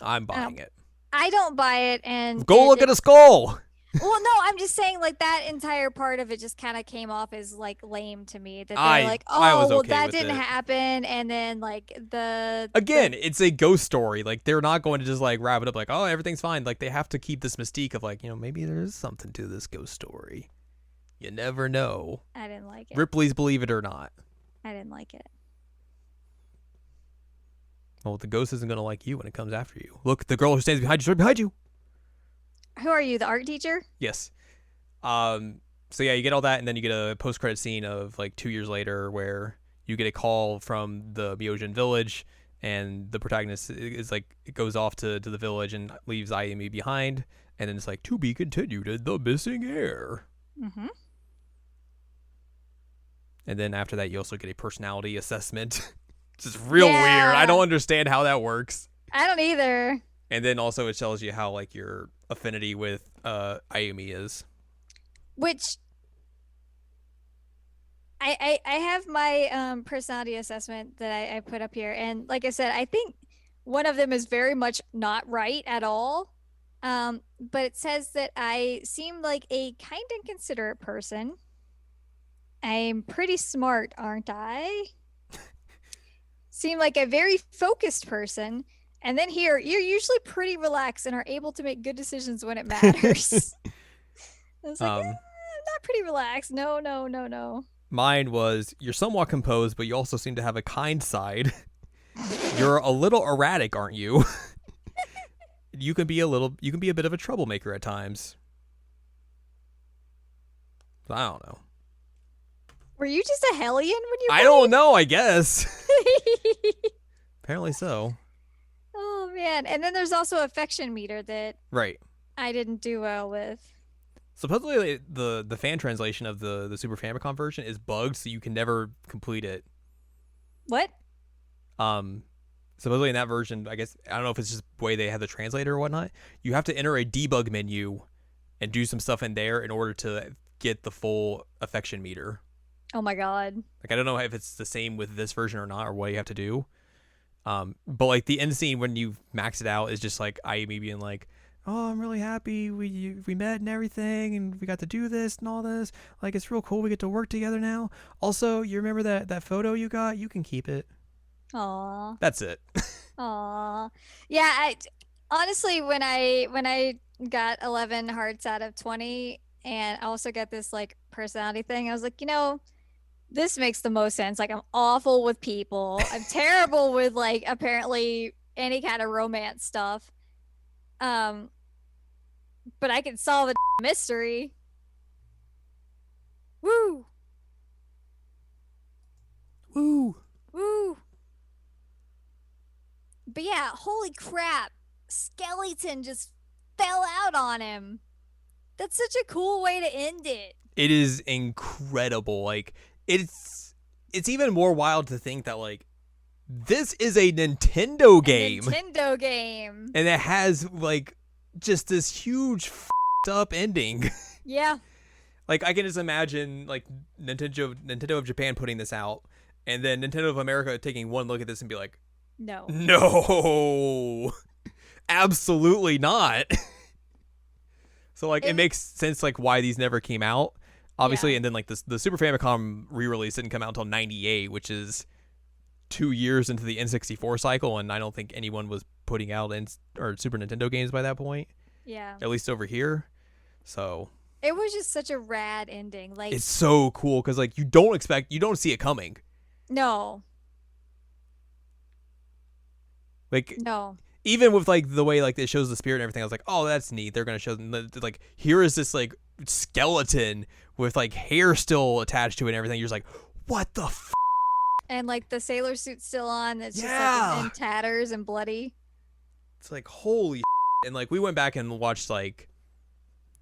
I'm buying it. I don't buy it, and Go look at a skull. well, no, I'm just saying like that entire part of it just kind of came off as like lame to me. That they're like, I oh, was well, okay that with didn't it. happen, and then like Again, it's a ghost story. Like they're not going to just like wrap it up like, oh, everything's fine. Like they have to keep this mystique of like, maybe there's something to this ghost story. You never know. I didn't like it. Ripley's Believe It or Not. I didn't like it. Well, the ghost isn't going to like you when it comes after you. Look, the girl who stands behind you, right behind you. Who are you, the art teacher? Yes. So yeah, you get all that, and then you get a post-credit scene of like 2 years later where you get a call from the Myojin village, and the protagonist is like, it goes off to the village and leaves Ayumi behind, and then it's like, to be continued in the missing heir. Mm-hmm. And then after that, you also get a personality assessment. It's just real weird. I don't understand how that works. I don't either. And then also it tells you how like your affinity with Ayumi is. Which I have my personality assessment that I put up here, and like I said, I think one of them is very much not right at all. But it says that I seem like a kind and considerate person. I'm pretty smart, aren't I? Seem like a very focused person. And then here, you're usually pretty relaxed and are able to make good decisions when it matters. I was like, I'm not pretty relaxed. No, no, no, no. Mine was, you're somewhat composed, but you also seem to have a kind side. You're a little erratic, aren't you? You can be a bit of a troublemaker at times. I don't know. Were you just a hellion when you I don't know, I guess. Apparently so. Oh man. And then there's also affection meter that Right. I didn't do well with. Supposedly the fan translation of the Super Famicom version is bugged, so you can never complete it. What? Supposedly in that version, I guess, I don't know if it's just the way they have the translator or whatnot, you have to enter a debug menu and do some stuff in there in order to get the full affection meter. Oh my god. Like, I don't know if it's the same with this version or not, or what you have to do. But like the end scene when you max it out is just like Ayumi being like, oh, I'm really happy we met and everything, and we got to do this and all this. Like, it's real cool. We get to work together now. Also, you remember that photo you got? You can keep it. Aw. That's it. Aw. Yeah, honestly, when I got 11 hearts out of 20 and I also got this like personality thing, I was like, this makes the most sense. Like, I'm awful with people. I'm terrible with like apparently any kind of romance stuff. But I can solve a mystery. Woo! Woo! Woo! But yeah, holy crap. Skeleton just fell out on him. That's such a cool way to end it. It is incredible. Like it's even more wild to think that like this is a Nintendo game. A Nintendo game. And it has like just this huge f***ed up ending. Yeah. Like I can just imagine like Nintendo of Japan putting this out, and then Nintendo of America taking one look at this and be like, no, absolutely not. So like it makes sense like why these never came out, obviously, and then like the Super Famicom re-release didn't come out until '98, which is 2 years into the N64 cycle, and I don't think anyone was putting out or Super Nintendo games by that point. Yeah. At least over here. So it was just such a rad ending. Like it's so cool because like you don't see it coming. No. Like no. Even with like the way like it shows the spirit and everything, I was like, oh, that's neat. They're gonna show them like here is this like skeleton with like hair still attached to it and everything. You're just like, what the f-? And like the sailor suit's still on. It's just like in tatters and bloody. It's like holy and like we went back and watched like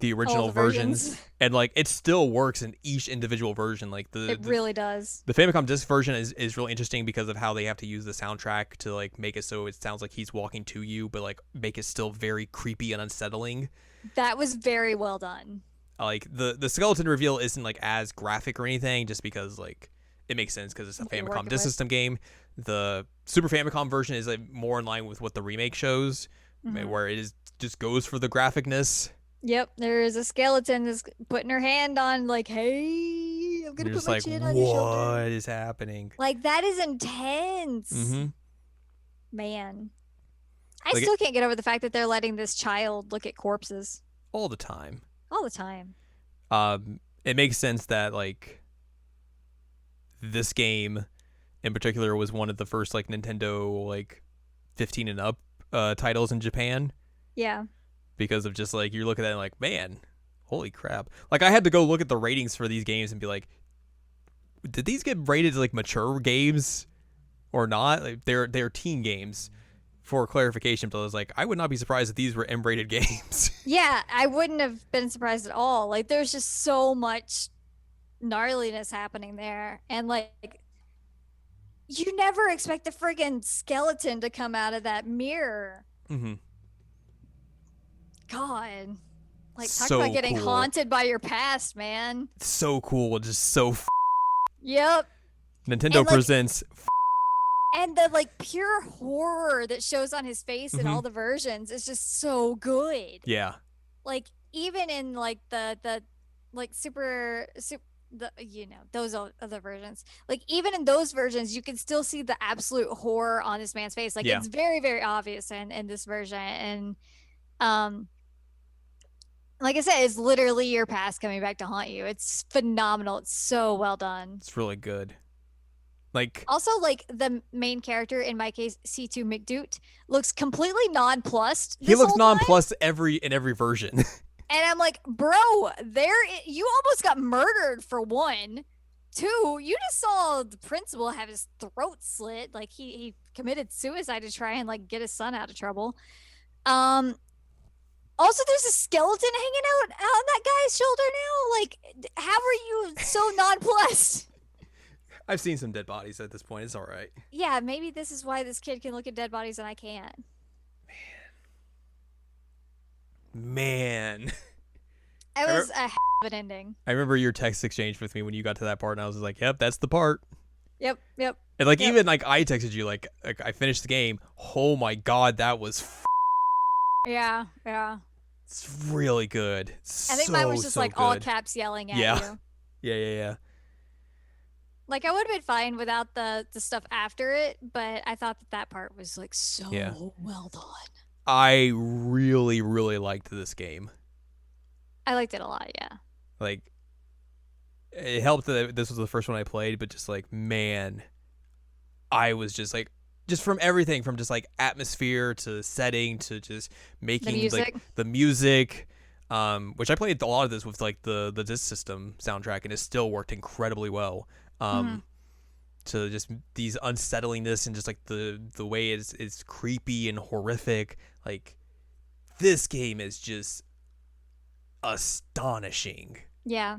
the original versions and like it still works in each individual version. Like it really does. The Famicom disc version is really interesting because of how they have to use the soundtrack to like make it so it sounds like he's walking to you, but like make it still very creepy and unsettling. That was very well done. Like the skeleton reveal isn't like as graphic or anything, just because like it makes sense because it's a Famicom disc system game. The Super Famicom version is like more in line with what the remake shows, where it is just goes for the graphicness. Yep, there is a skeleton that's putting her hand on, like, hey, I'm gonna put my chin on your shoulder. What is happening? Like, that is intense. Man. I still can't get over the fact that they're letting this child look at corpses. All the time. All the time. It makes sense that, like, this game in particular was one of the first, like, Nintendo, like, 15 and up titles in Japan. Yeah. Because of just like, you're looking at it like, man, holy crap. Like I had to go look at the ratings for these games and be like, did these get rated as like mature games or not? Like they're teen games for clarification. But I was like, I would not be surprised if these were M-rated games. Yeah, I wouldn't have been surprised at all. Like there's just so much gnarliness happening there. And like, you never expect the friggin' skeleton to come out of that mirror. God, like talk about getting haunted by your past, man. So cool, just so. Yep. Nintendo presents. And the like pure horror that shows on his face in all the versions is just so good. Yeah. Like even in like the like super those other versions. Like even in those versions, you can still see the absolute horror on this man's face. Like it's very very obvious in this version, and like I said, it's literally your past coming back to haunt you. It's phenomenal. It's so well done. It's really good. Like also, like the main character, in my case, C2 McDoot, looks completely nonplussed. He looks nonplussed in every version. And I'm like, bro, you almost got murdered for one. Two, you just saw the principal have his throat slit. Like he committed suicide to try and like get his son out of trouble. Also, there's a skeleton hanging out on that guy's shoulder now. Like, how are you so nonplussed? I've seen some dead bodies at this point. It's all right. Yeah, maybe this is why this kid can look at dead bodies and I can't. Man. It was a hell of an ending. I remember your text exchange with me when you got to that part, and I was like, yep, that's the part. Yep. And like, even like I texted you, like I finished the game. Oh my God, that was Yeah. It's really good. I think mine was just like good. All caps yelling at you. Yeah. Like I would have been fine without the stuff after it, but I thought that part was like so well done. I really, really liked this game. I liked it a lot, yeah. Like, it helped that this was the first one I played, but just like, man, I was just like, just from everything, from just like atmosphere to setting to just making like the music, which I played a lot of this with like the disc system soundtrack, and it still worked incredibly well. to just these unsettlingness and just like the way it's creepy and horrific. Like, this game is just astonishing. Yeah.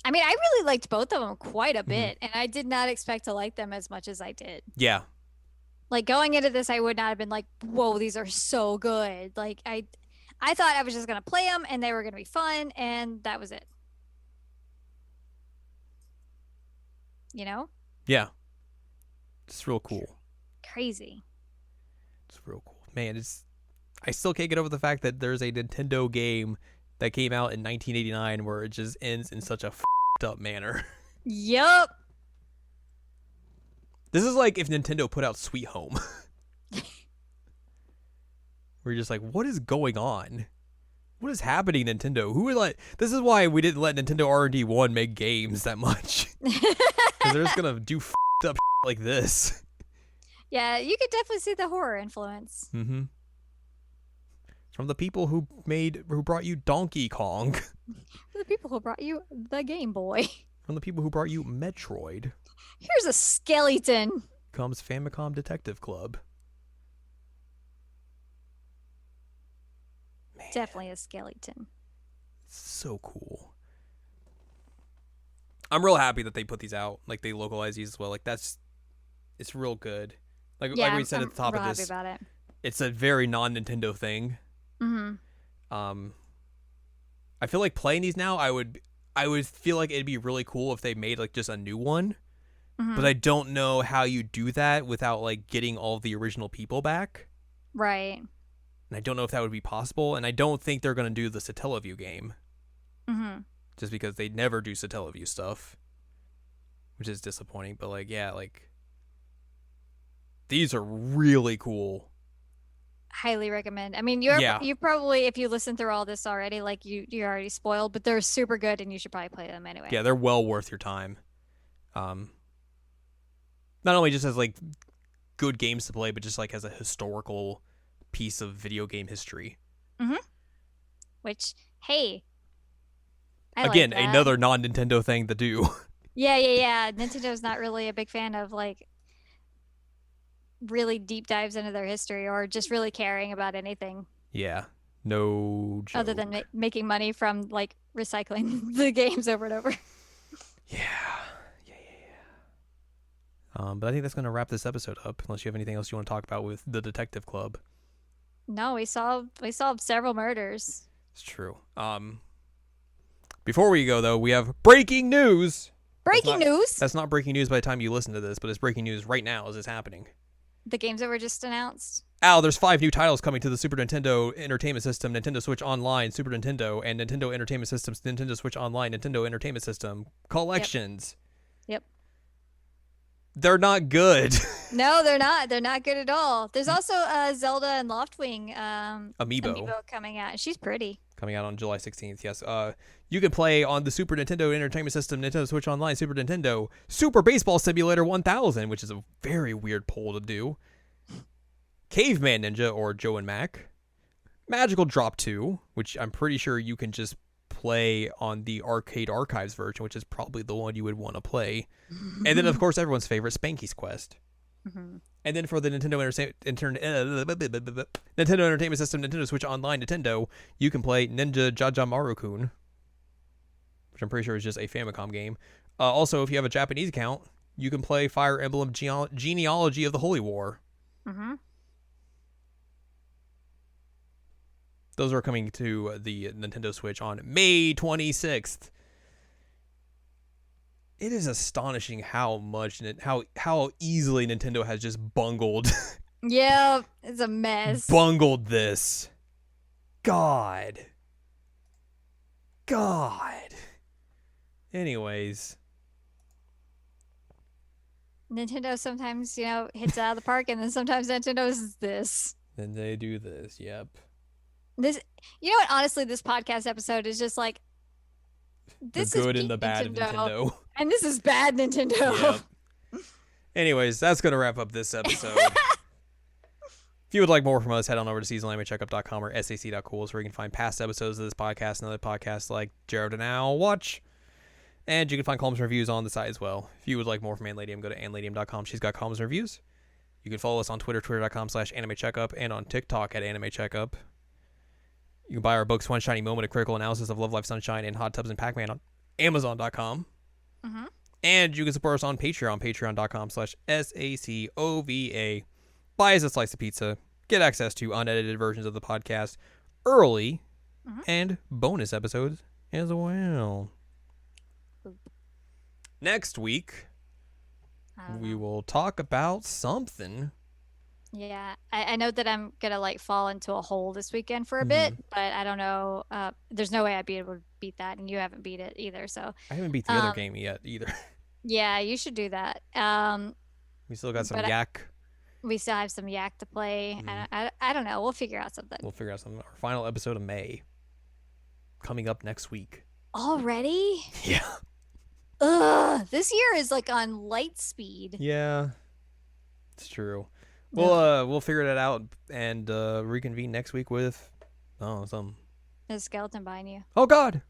I mean, I really liked both of them quite a bit, and I did not expect to like them as much as I did. Yeah. Like, going into this, I would not have been like, whoa, these are so good. Like, I thought I was just going to play them and they were going to be fun, and that was it. You know? Yeah. It's real cool. Crazy. It's real cool. Man, I still can't get over the fact that there's a Nintendo game that came out in 1989 where it just ends in such a f***ed up manner. Yup. This is like if Nintendo put out Sweet Home. We're just like, what is going on? What is happening, Nintendo? Who would like? This is why we didn't let Nintendo R&D 1 make games that much. Because they're just gonna do f***ed up like this. Yeah, you could definitely see the horror influence. Mm-hmm. From the people who brought you Donkey Kong. The people who brought you the Game Boy. From the people who brought you Metroid. Here's a skeleton. Comes Famicom Detective Club. Man, Definitely a skeleton. so cool. I'm real happy that they put these out. Like, they localize these as well. Like, it's real good. Like we said at the top of this, happy about it. It's a very non-Nintendo thing. Mm-hmm. I feel like playing these now, I would feel like it'd be really cool if they made like just a new one. Mm-hmm. But I don't know how you do that without like getting all of the original people back. Right. And I don't know if that would be possible. And I don't think they're going to do the Satellaview game. Mm-hmm. Just because they never do Satellaview stuff. Which is disappointing. But like, yeah, like, these are really cool. Highly recommend. I mean, you probably, if you listen through all this already, like you're already spoiled, but they're super good and you should probably play them anyway. Yeah, they're well worth your time. Not only just as like good games to play, but just like as a historical piece of video game history. Mm-hmm. Which, hey, again, like another non-Nintendo thing to do. Yeah. Nintendo's not really a big fan of like really deep dives into their history or just really caring about anything. Yeah, no joke. Other than making money from like recycling the games over and over. Yeah. But I think that's going to wrap this episode up, unless you have anything else you want to talk about with the Detective Club. No, we solved several murders. It's true. Before we go, though, we have breaking news. Breaking news? That's not breaking news by the time you listen to this, but it's breaking news right now as it's happening. The games that were just announced? There's 5 new titles coming to the Super Nintendo Entertainment System, Nintendo Switch Online, Super Nintendo, and Nintendo Entertainment System's Nintendo Switch Online, Nintendo Entertainment System collections. Yep. They're not good. No, they're not. They're not good at all. There's also Zelda and Loftwing amiibo coming out. She's pretty. Coming out on July 16th, yes. You can play on the Super Nintendo Entertainment System, Nintendo Switch Online, Super Nintendo, Super Baseball Simulator 1000, which is a very weird poll to do. Caveman Ninja, or Joe and Mac. Magical Drop 2, which I'm pretty sure you can just play on the Arcade Archives version, which is probably the one you would want to play. And then, of course, everyone's favorite, Spanky's Quest. Mm-hmm. And then for the Nintendo Entertainment System, Nintendo Switch Online, Nintendo, you can play Ninja Jajamaru-kun, which I'm pretty sure is just a Famicom game. Also, if you have a Japanese account, you can play Fire Emblem Genealogy of the Holy War. Mm-hmm. Those are coming to the Nintendo Switch on May 26th. It is astonishing how much how easily Nintendo has just bungled. Yeah, it's a mess. Bungled this. God. Anyways. Nintendo sometimes, hits out of the park, and then sometimes Nintendo's this. Then they do this, yep. This, what? Honestly, this podcast episode is just like, this the good is and the bad Nintendo, of Nintendo. And this is bad Nintendo. Yep. Anyways, that's going to wrap up this episode. If you would like more from us, head on over to seasonlanimecheckup.com or sac.cool, where you can find past episodes of this podcast and other podcasts like Jared and Al Watch. And you can find columns and reviews on the site as well. If you would like more from Anladium, go to anladium.com. She's got columns and reviews. You can follow us on Twitter, twitter.com/animecheckup, and on TikTok at animecheckup. You can buy our books, One Shiny Moment, A Critical Analysis of Love, Life, Sunshine, and Hot Tubs and Pac-Man on Amazon.com. Mm-hmm. And you can support us on Patreon, patreon.com/SACOVA. Buy us a slice of pizza. Get access to unedited versions of the podcast early and bonus episodes as well. Next week, we will talk about something. Yeah, I know that I'm gonna like fall into a hole this weekend for a bit, but I don't know. There's no way I'd be able to beat that, and you haven't beat it either. So I haven't beat the other game yet either. Yeah, you should do that. We still got some yak. We still have some yak to play. I don't know. We'll figure out something. We'll figure out something. Our final episode of May coming up next week. Already? Yeah. Ugh, this year is like on light speed. Yeah, it's true. We'll figure that out and reconvene next week with some a skeleton behind you. Oh God.